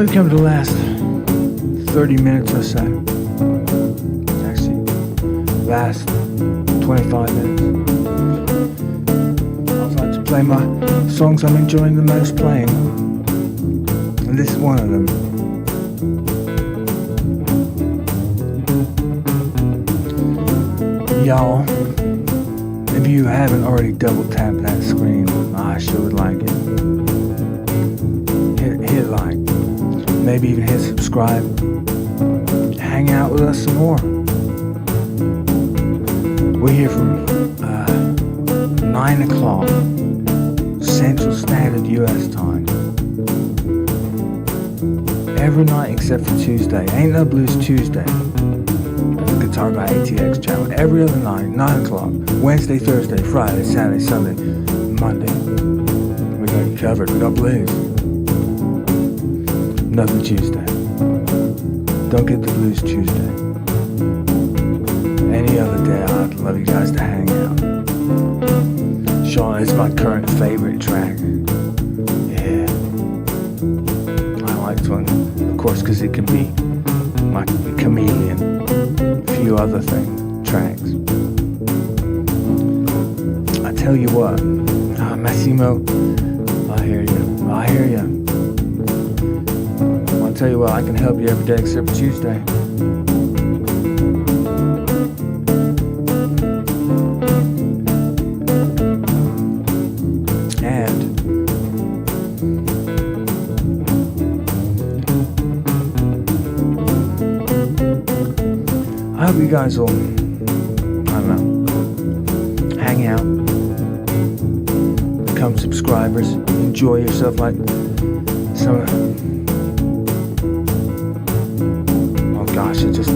[SPEAKER 2] we've come to the last 30 minutes or so. Actually, last 25 minutes. I'd like to play my songs I'm enjoying the most playing. And this is one of them. Y'all, if you haven't already double tapped that screen, I sure would like it. Hit like, maybe even hit subscribe. Hang out with us some more. We're here from 9 o'clock Central Standard US time. Every night except for Tuesday. Ain't no Blues Tuesday. GuitarGuyATX channel. Every other night, 9 o'clock. Wednesday, Thursday, Friday, Saturday, Sunday, Monday. We got you covered. We got blues. Nothing Tuesday. Don't get the blues Tuesday. Any other day, I'd love you guys to hang out. Sean is my current favorite track. Yeah. I like this one, of course, because it can be my chameleon. A few other tracks. I tell you what, Massimo, I hear you. I'll tell you what, I can help you every day except for Tuesday. And I hope you guys will, I don't know, hang out, become subscribers, enjoy yourself like some. Oh gosh, I just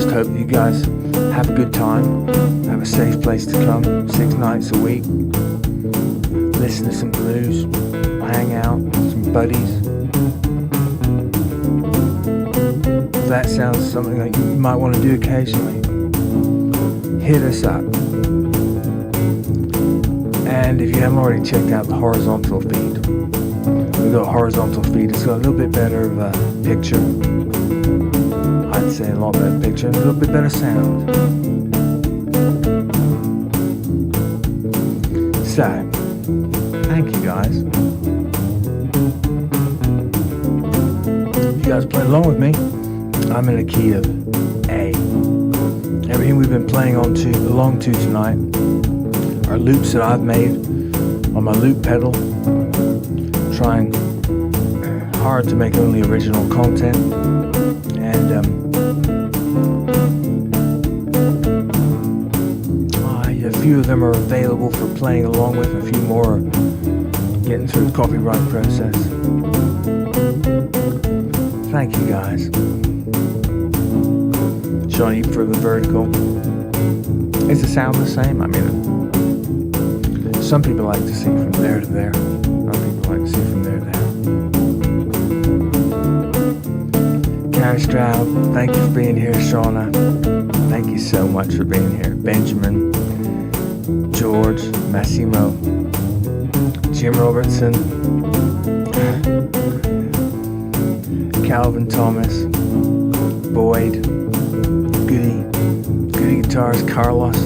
[SPEAKER 2] hope you guys have a good time, have a safe place to come 6 nights a week, listen to some blues, hang out with some buddies. That sounds something that you might want to do occasionally. Hit us up. And if you haven't already checked out the horizontal feed, we've got a horizontal feed. It's got a little bit better of a picture. I'd say a lot better picture and a little bit better sound. So, thank you guys. If you guys play along with me, I'm in a key of A. Everything we've been playing along to tonight are loops that I've made on my loop pedal, trying hard to make only original content, and a few of them are available for playing along with, a few more are getting through the copyright process. Thank you guys. Sean, even for the vertical, is the sound the same? I mean, some people like to see from there to there. Other people like to see from there to there. Karen Stroud, thank you for being here. Shauna, thank you so much for being here. Benjamin, George, Massimo, Jim Robertson, Calvin Thomas, Boyd, Goody Guitars, Carlos,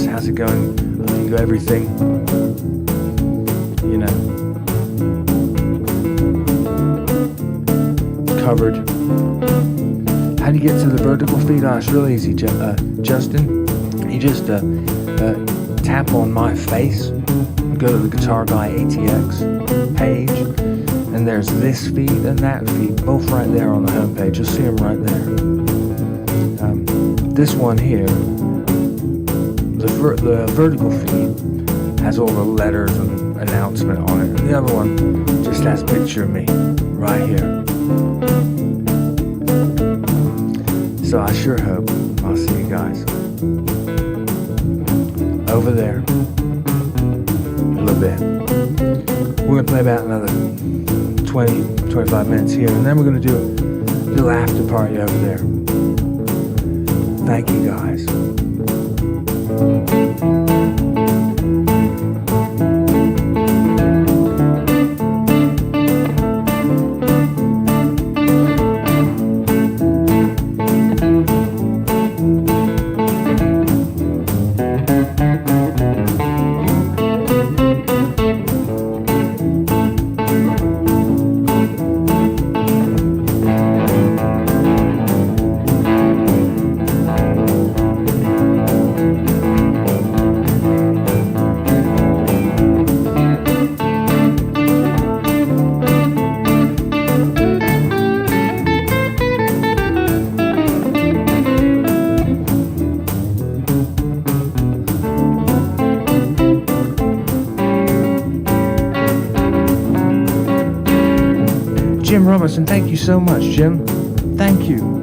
[SPEAKER 2] how's it going? I think you everything, you know, covered. How do you get to the vertical feed? Oh, it's really easy, Justin. You just tap on my face, go to the GuitarGuyATX page, and there's this feed and that feed, both right there on the home page. You'll see them right there. This one here, the vertical feed, has all the letters and announcement on it, and the other one just has a picture of me right here. So I sure hope I'll see you guys over there in a little bit. We're going to play about another 20-25 minutes here, and then we're going to do a little after party over there. Thank you guys. promise, and thank you so much, Jim. Thank you.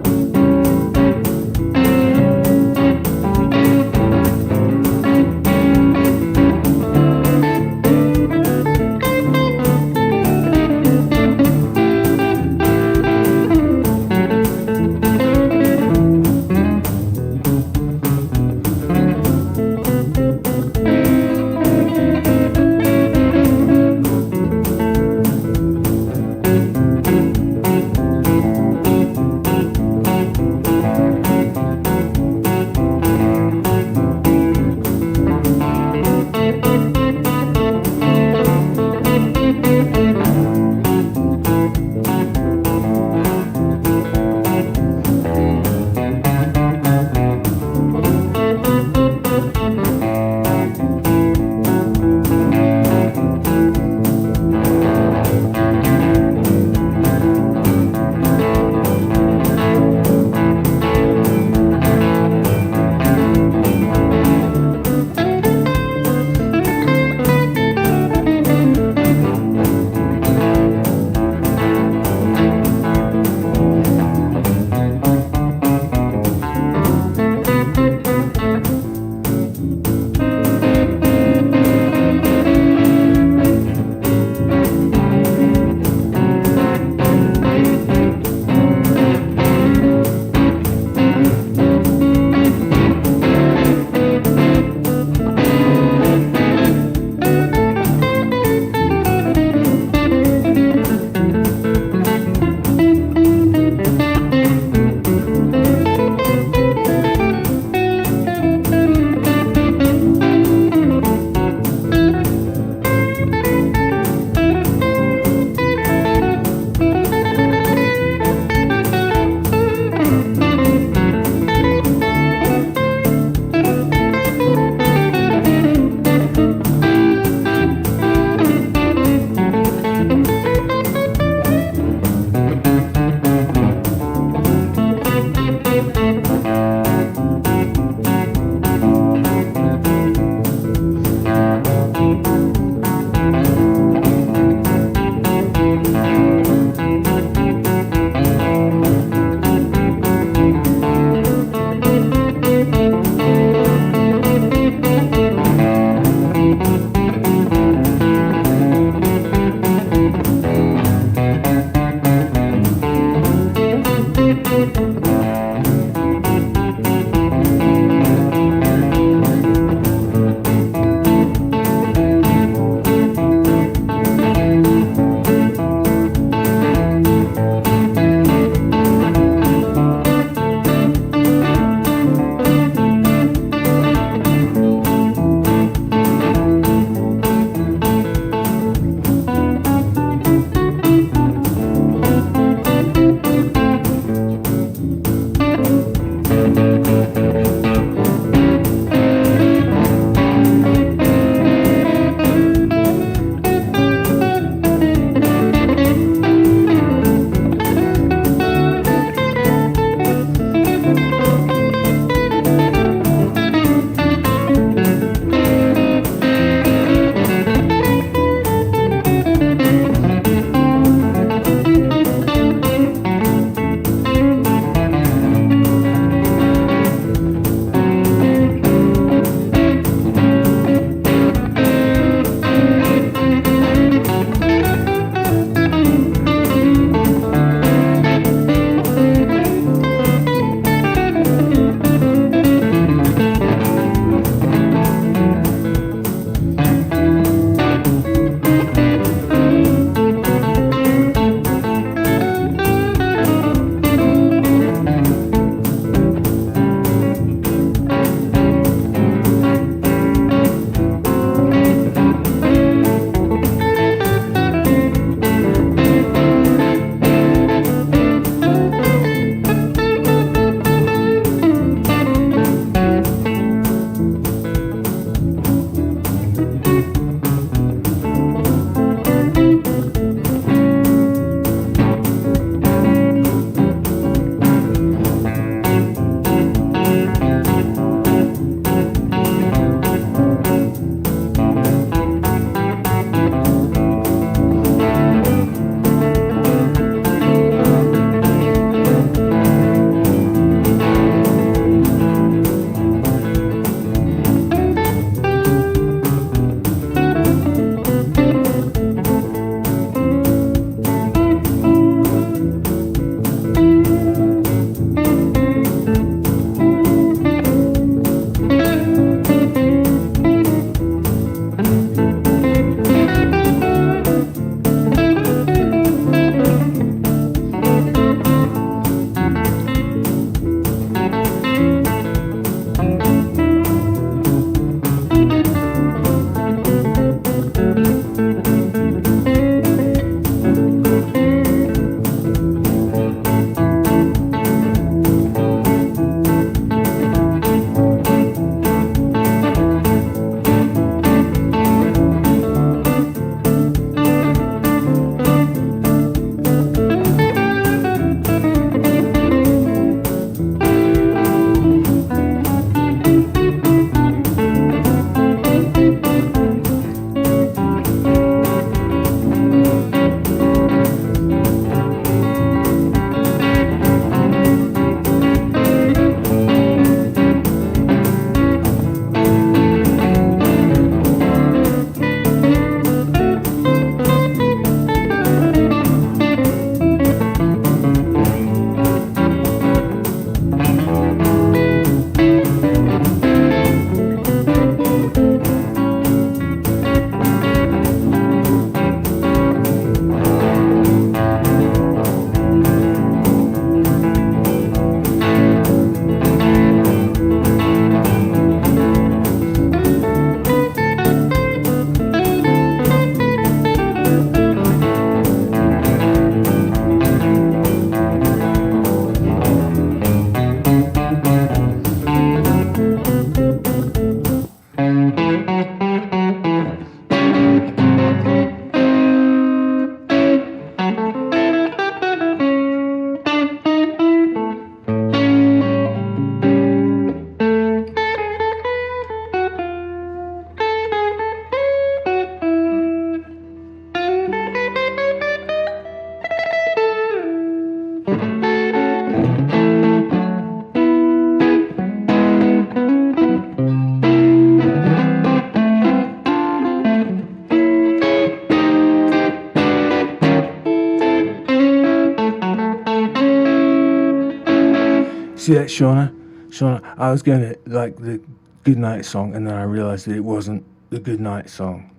[SPEAKER 2] see that, Shauna? Shauna, I was going to like the goodnight song, and then I realized that it wasn't the goodnight song.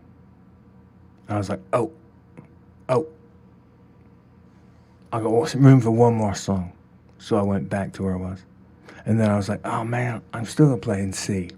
[SPEAKER 2] I was like, oh. I got room for one more song. So I went back to where I was. And then I was like, oh man, I'm still going to play in C.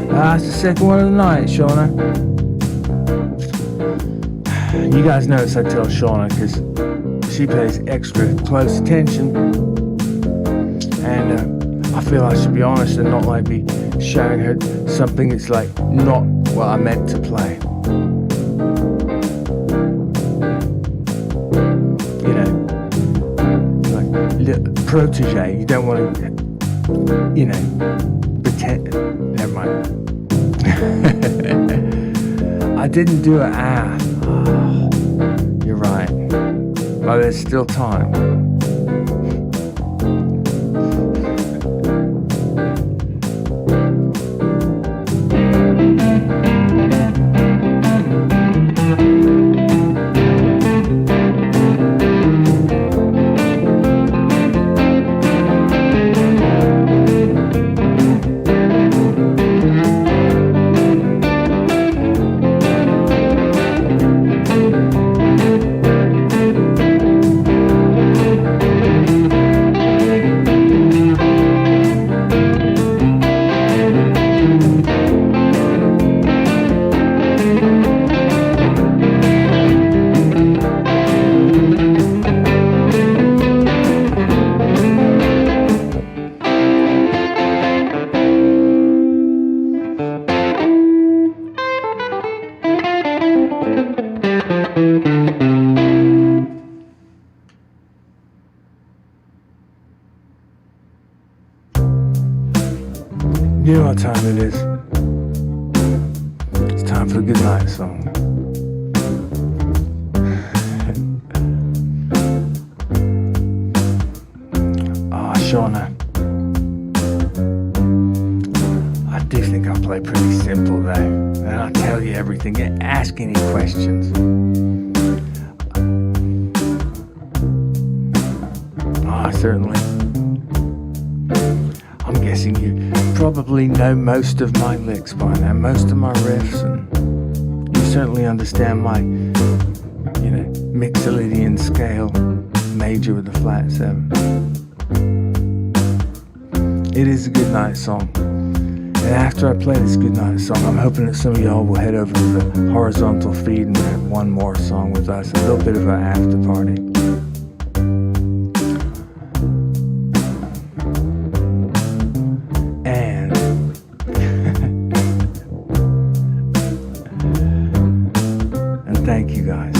[SPEAKER 2] That's the second one of the night, Shauna. You guys notice I tell Shauna because she pays extra close attention, and I feel I should be honest and not like be showing her something that's like not what I meant to play. You know, like little protege. You don't want to, you know, pretend. Never mind. I didn't do it. Oh, you're right. Well, there's still time. You know what time it is. It's time for a good night song. Shauna, I do think I play pretty simple though, and I'll tell you everything. Ask any questions. Certainly. I'm guessing you probably know most of my licks by now, most of my riffs, and you certainly understand my, you know, Mixolydian scale, major with a flat 7. It is a good night song. And after I play this good night song, I'm hoping that some of y'all will head over to the horizontal feed and have one more song with us, a little bit of an after party. And thank you guys.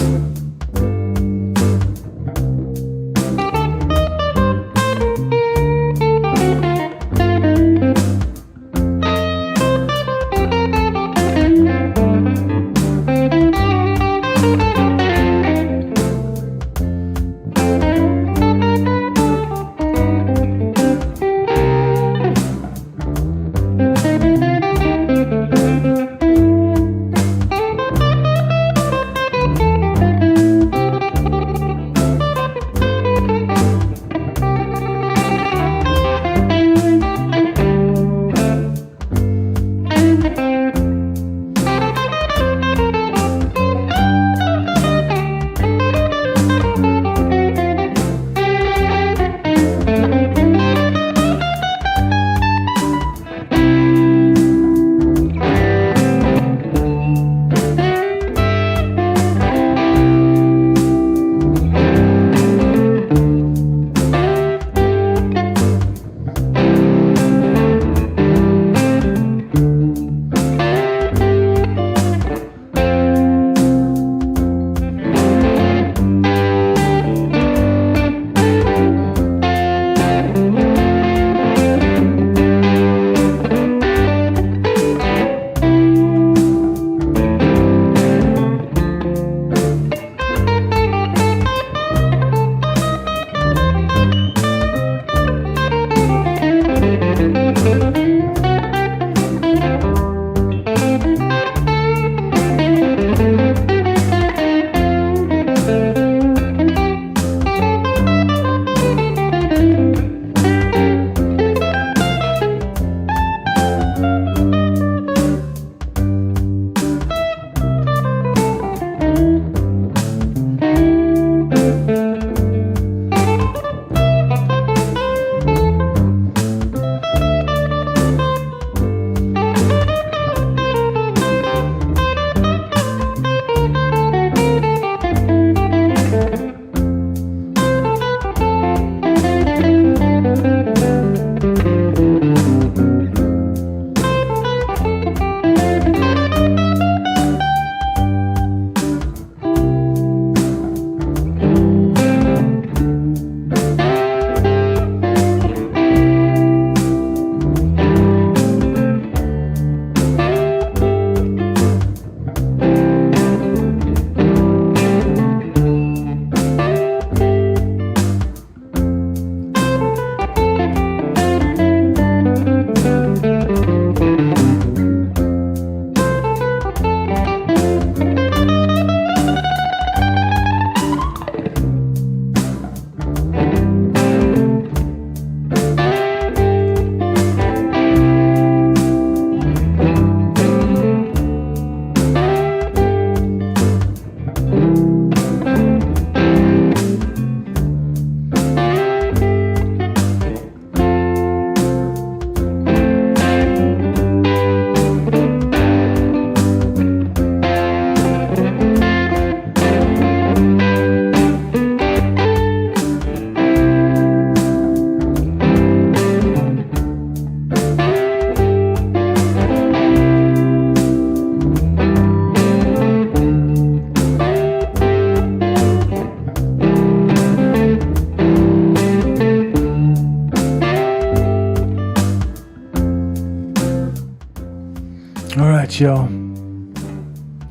[SPEAKER 2] Alright, y'all.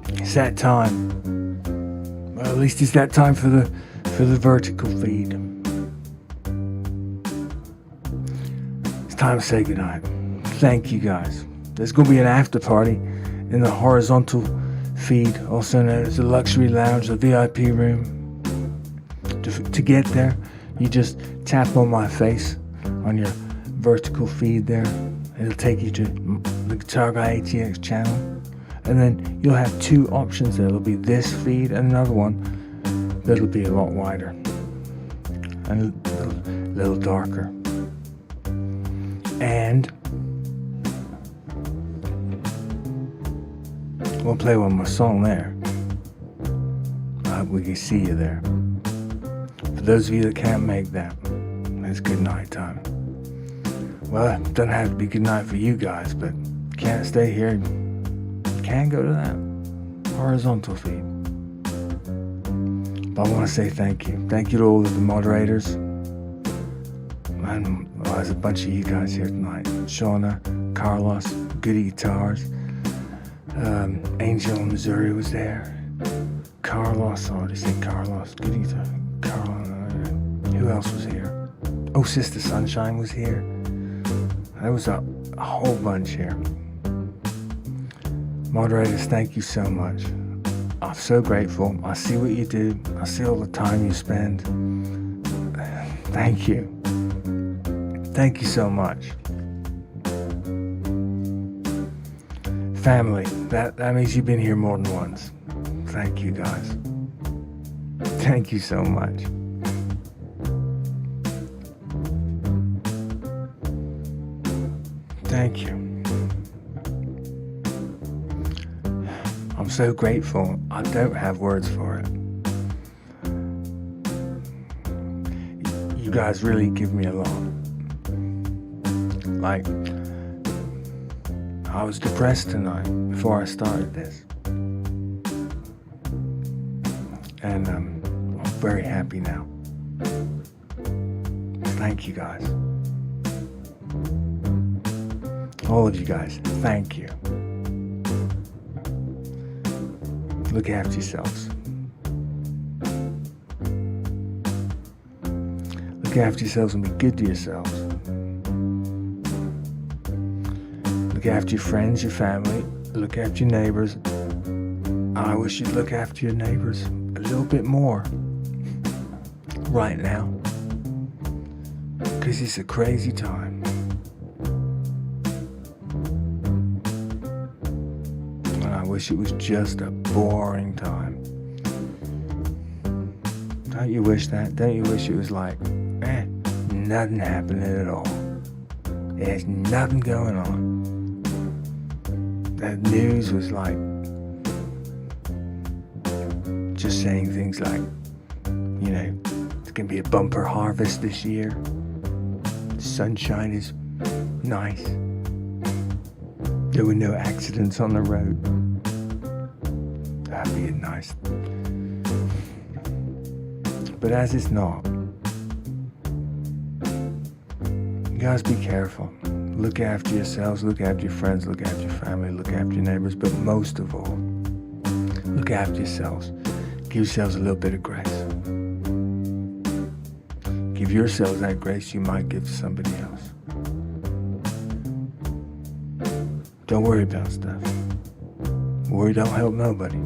[SPEAKER 2] It's that time. Well, at least it's that time for the vertical feed. It's time to say goodnight. Thank you guys. There's going to be an after party in the horizontal feed, also known as the luxury lounge, the VIP room. To get there, you just tap on my face on your vertical feed there. It'll take you to the GuitarGuyATX channel, and then you'll have two options there. It'll be this feed and another one that'll be a lot wider and a little darker. And we'll play one more song there. I hope we can see you there. For those of you that can't make that, it's good night time. Well, it doesn't have to be good night for you guys, but you can't stay here. You can go to that horizontal feed. But I want to say thank you. Thank you to all of the moderators. And there's a bunch of you guys here tonight. Shauna, Carlos, Goody Guitars. Angel in Missouri was there. Carlos, I already said Carlos. Goody Guitar. Carlos. Who else was here? Oh, Sister Sunshine was here. There was a whole bunch here. Moderators, thank you so much. I'm so grateful. I see what you do. I see all the time you spend. Thank you. Thank you so much. Family, that means you've been here more than once. Thank you guys. Thank you so much. Thank you. I'm so grateful. I don't have words for it. You guys really give me a lot. Like, I was depressed tonight before I started this. And I'm very happy now. Thank you guys. All of you guys, thank you. Look after yourselves. Look after yourselves and be good to yourselves. Look after your friends, your family. Look after your neighbors. I wish you'd look after your neighbors a little bit more right now, because it's a crazy time. I wish it was just a boring time. Don't you wish that? Don't you wish it was like, nothing happening at all? There's nothing going on. The news was like, just saying things like, you know, it's gonna be a bumper harvest this year. The sunshine is nice. There were no accidents on the road. That'd be nice. But as it's not, you guys be careful. Look after yourselves, look after your friends, look after your family, look after your neighbors, but most of all, look after yourselves. Give yourselves a little bit of grace. Give yourselves that grace you might give to somebody else. Don't worry about stuff. Worry don't help nobody.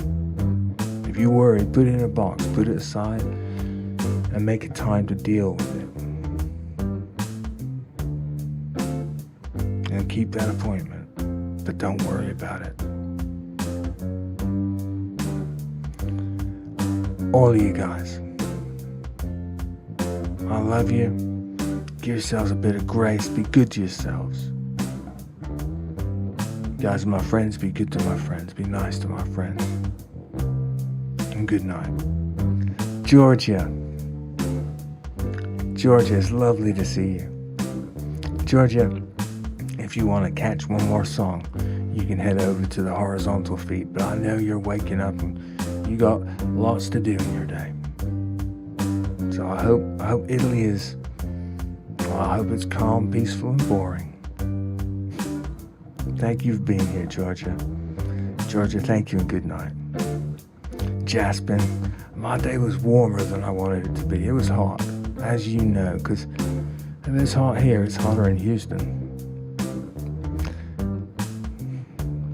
[SPEAKER 2] If you worry, put it in a box, put it aside, and make a time to deal with it. And keep that appointment, but don't worry about it. All of you guys, I love you. Give yourselves a bit of grace. Be good to yourselves. You guys are my friends. Be good to my friends. Be nice to my friends. And good night. Georgia. Georgia, it's lovely to see you. Georgia, if you want to catch one more song, you can head over to the horizontal feed. But I know you're waking up and you got lots to do in your day. So I hope Italy is, well, I hope it's calm, peaceful, and boring. Thank you for being here, Georgia. Georgia, thank you and good night. Jaspin, my day was warmer than I wanted it to be. It was hot, as you know, because if it's hot here, it's hotter in Houston.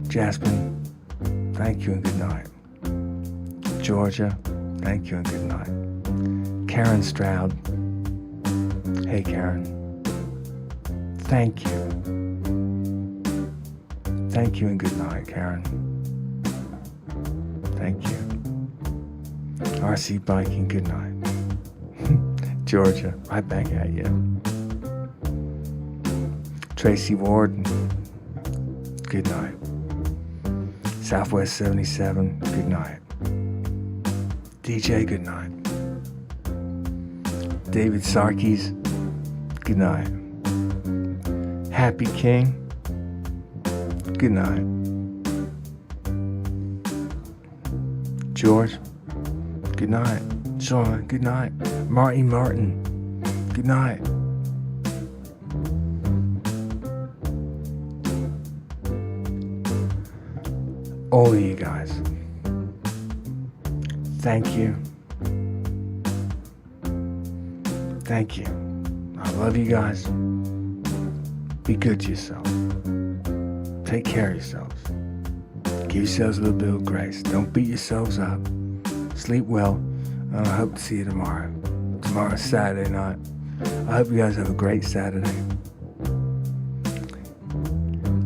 [SPEAKER 2] Jaspin, thank you and good night. Georgia, thank you and good night. Karen Stroud, hey Karen, thank you. Thank you and good night, Karen. Thank you. RC Biking, good night. Georgia, right back at you. Tracy Ward, good night. Southwest 77, good night. DJ, good night. David Sarkis, good night. Happy King, good night. George, good night. Sean, good night. Martin, good night. All of you guys, thank you. Thank you. I love you guys. Be good to yourself. Take care of yourselves. Give yourselves a little bit of grace. Don't beat yourselves up. Sleep well, and I hope to see you tomorrow. Tomorrow's Saturday night. I hope you guys have a great Saturday.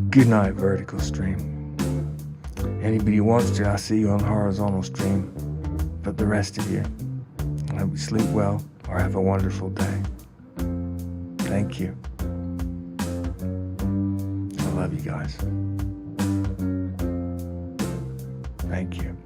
[SPEAKER 2] Good night, vertical stream. Anybody who wants to, I'll see you on horizontal stream. But the rest of you, I hope you sleep well or have a wonderful day. Thank you. I love you guys. Thank you.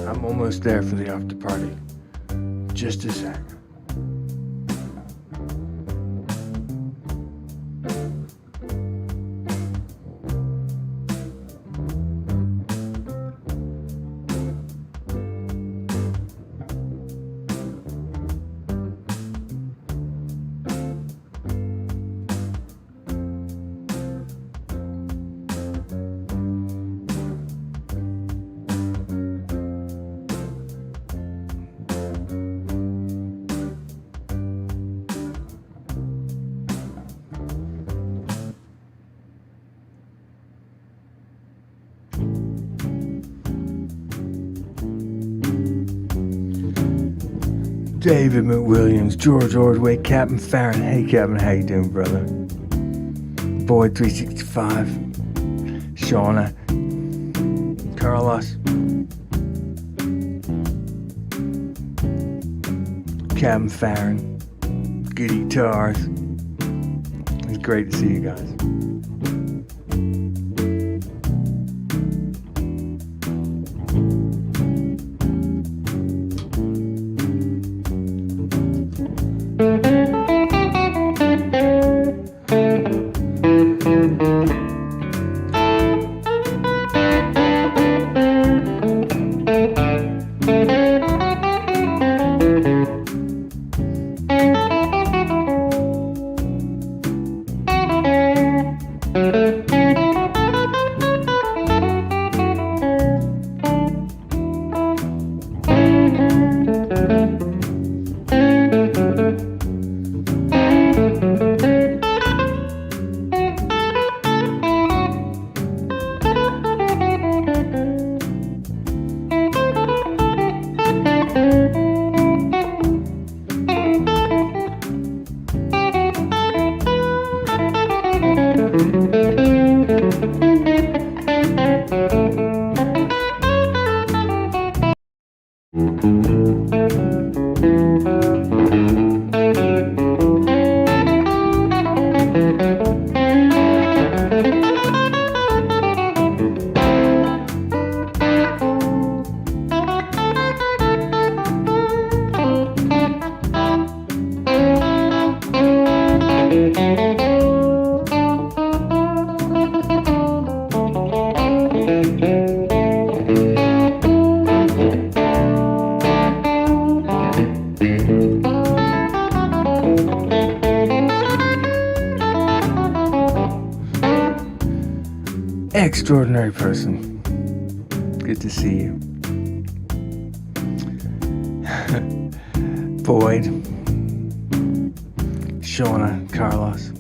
[SPEAKER 2] I'm almost there for the after party. Just a sec. David McWilliams, George Ordway, Captain Farron. Hey Captain, how you doing, brother? Boyd 365, Shauna, Carlos, Captain Farron, good guitars. It's great to see you guys. extraordinary person. Good to see you. Boyd, Shauna, Carlos.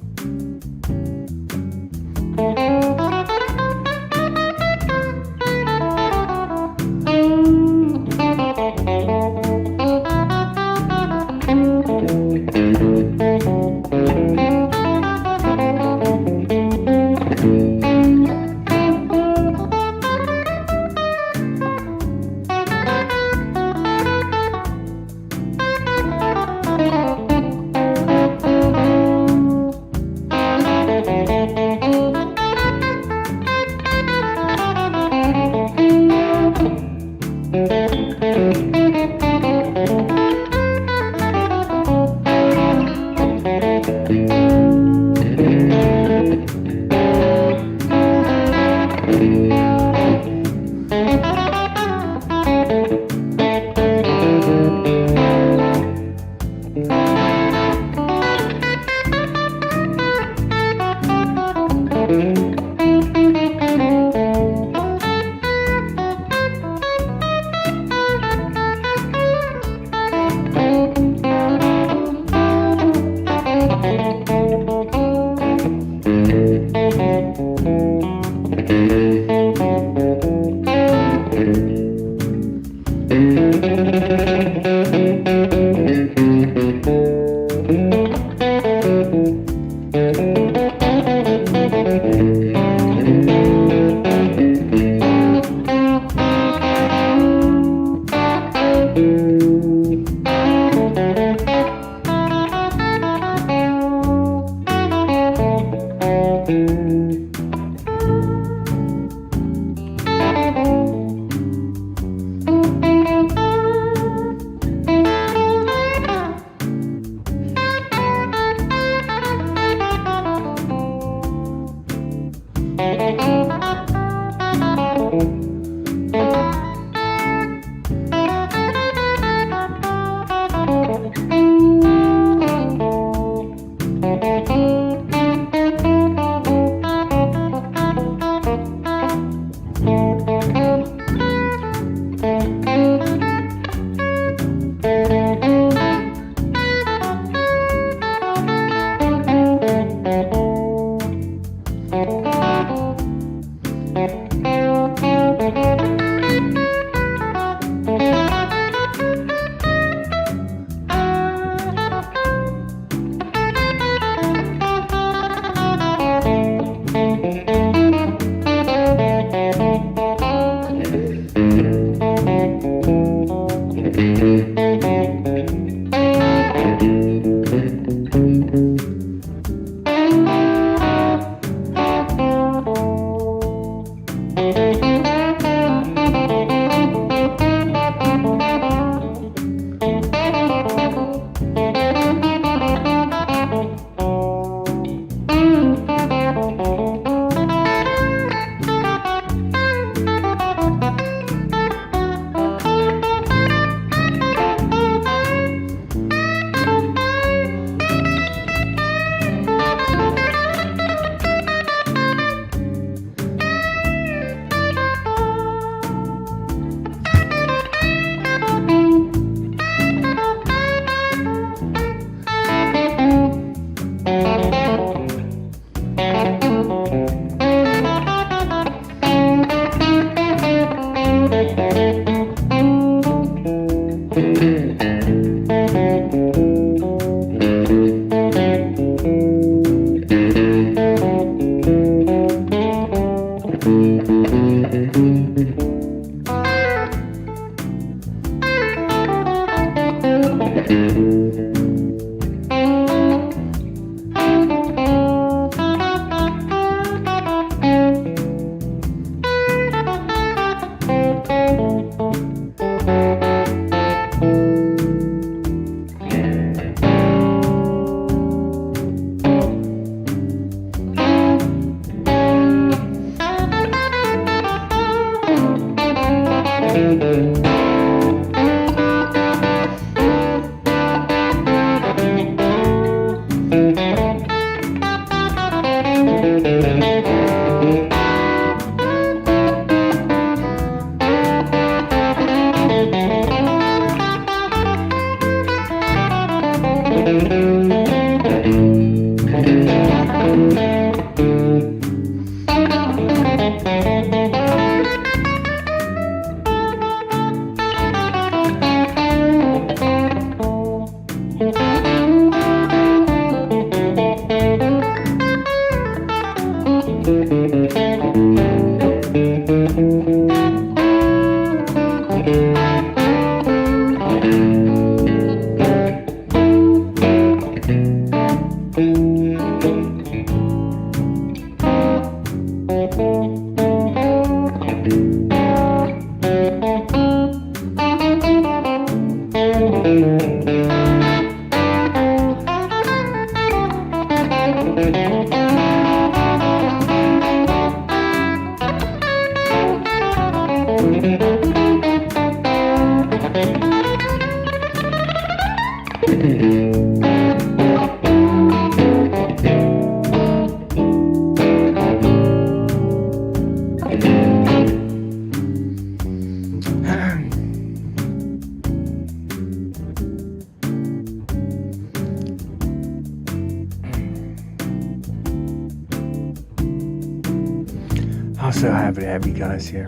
[SPEAKER 2] I'm so happy to have you guys here.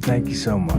[SPEAKER 2] Thank you so much.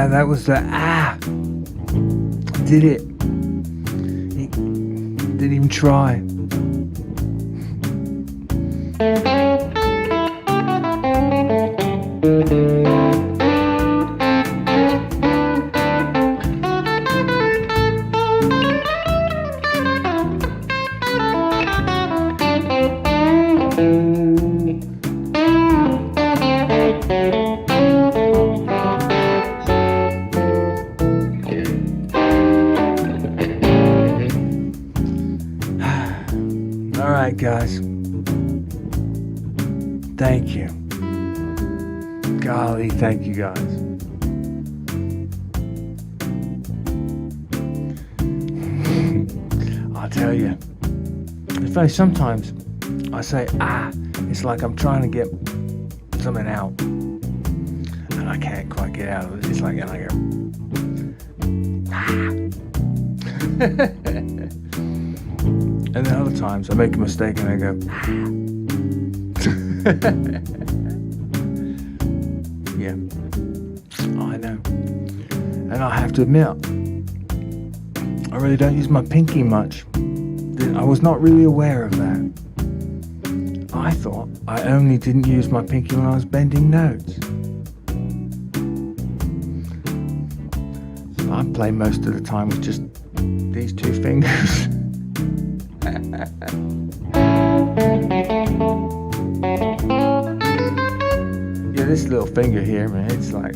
[SPEAKER 2] That was the did it. He didn't even try. Alright guys, thank you. Golly, thank you guys. I'll tell you, in fact, sometimes I say it's like I'm trying to get something out and I can't quite get out of it. It's like, and I go and then other times I make a mistake and I go yeah, I know. And I have to admit, I really don't use my pinky much. I was not really aware of that. I thought I only didn't use my pinky when I was bending notes. So I play most of the time with just these two fingers. Yeah, this little finger here, man, it's like...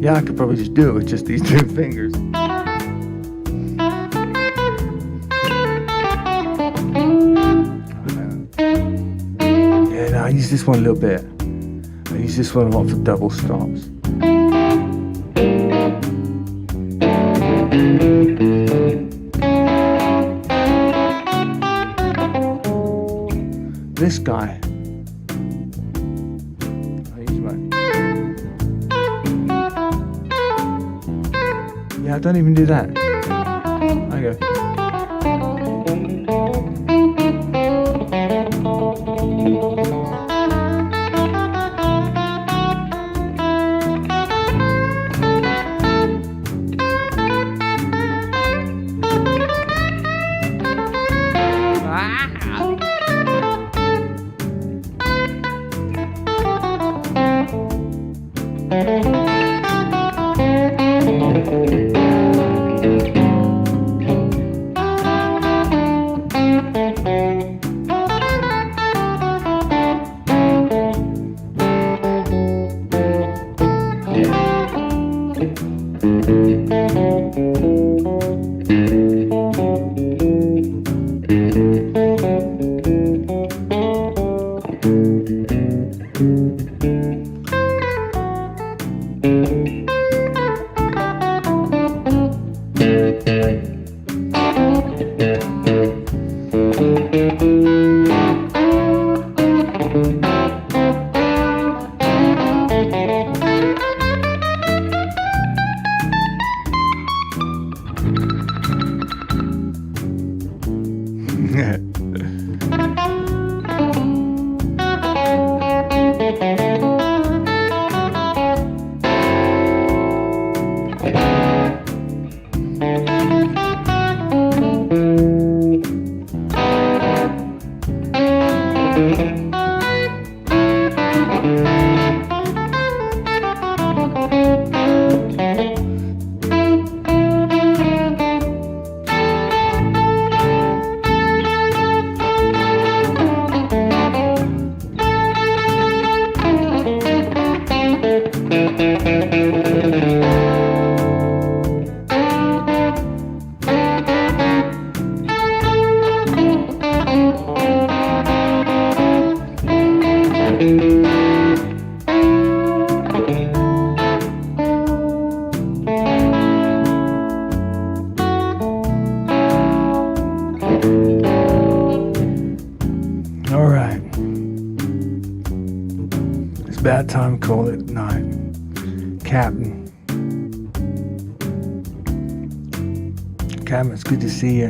[SPEAKER 2] Yeah, I could probably just do it with just these two fingers. Yeah, no, I use this one a little bit. I use this one a lot for double stops. This guy. Yeah, I don't even do that. I go. Alright. It's about time to call it night. Captain. Captain, it's good to see you.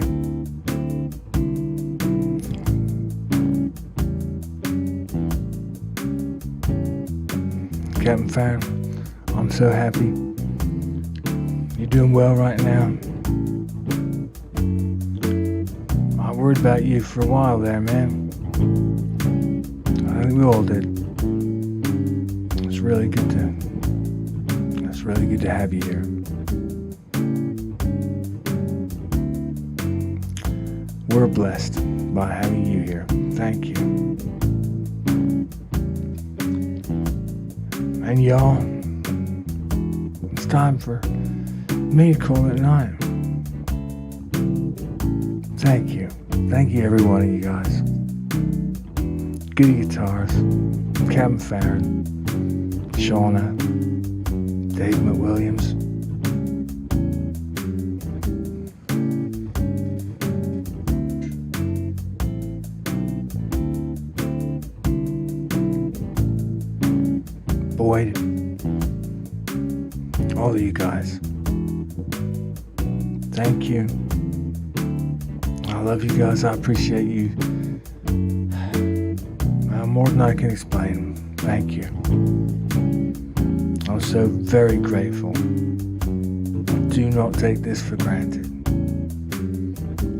[SPEAKER 2] Captain Farron, I'm so happy. You're doing well right now. I worried about you for a while there, man. think we all did. It's really good to have you here. We're blessed by having you here. Thank you. And y'all, it's time for me to call it a night. Thank you. Thank you, every one of you guys. Goody Guitars, Captain Farron, Shauna, Dave McWilliams. Boyd, all of you guys. Thank you. I love you guys. I appreciate you. More than I can explain. Thank you. I'm so very grateful. Do not take this for granted.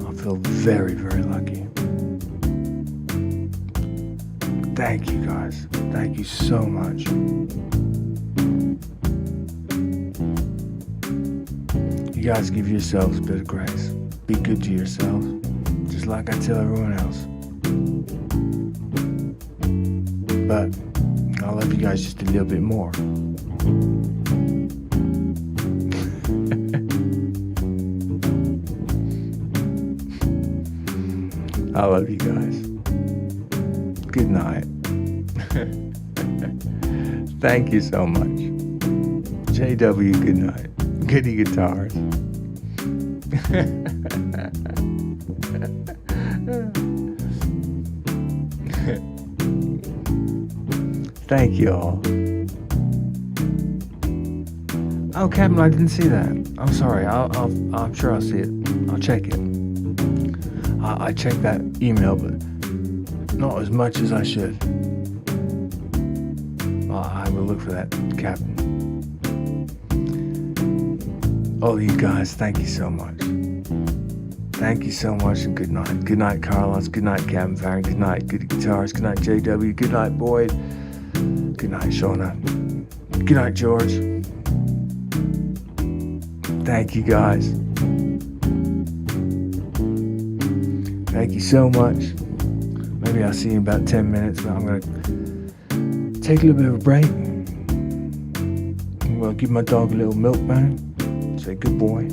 [SPEAKER 2] I feel very, very lucky. Thank you guys. Thank you so much. You guys give yourselves a bit of grace. Be good to yourselves, just like I tell everyone else. But I love you guys just a little bit more. I love you guys. Good night. Thank you so much. JW, good night. Goody Guitars. Thank you all. Oh, Captain, I didn't see that. I'm sorry. I'm sure I'll see it. I'll check it. I checked that email, but not as much as I should. I will look for that, Captain. All of you guys, thank you so much. Thank you so much, and good night. Good night, Carlos. Good night, Captain Farron. Good night, Goody Guitars. Good night, JW. Good night, Boyd. Good night, Shauna. Good night, George. Thank you, guys. Thank you so much. Maybe I'll see you in about 10 minutes, but I'm going to take a little bit of a break. I'm going to give my dog a little milk bone. Say good boy.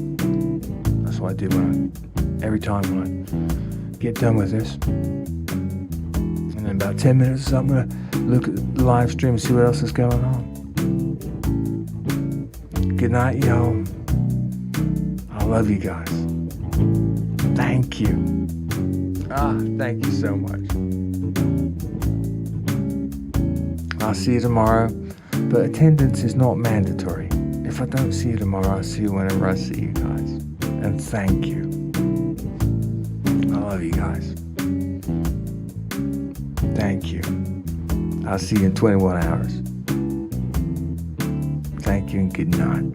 [SPEAKER 2] That's what I do every time when I get done with this. And in about 10 minutes or something, I'm going to look at the live stream and see what else is going on. Good night, y'all. I love you guys. Thank you. Thank you so much. I'll see you tomorrow, but attendance is not mandatory. If I don't see you tomorrow, I'll see you whenever I see you guys. And thank you. I love you guys. Thank you. I'll see you in 21 hours. Thank you and good night.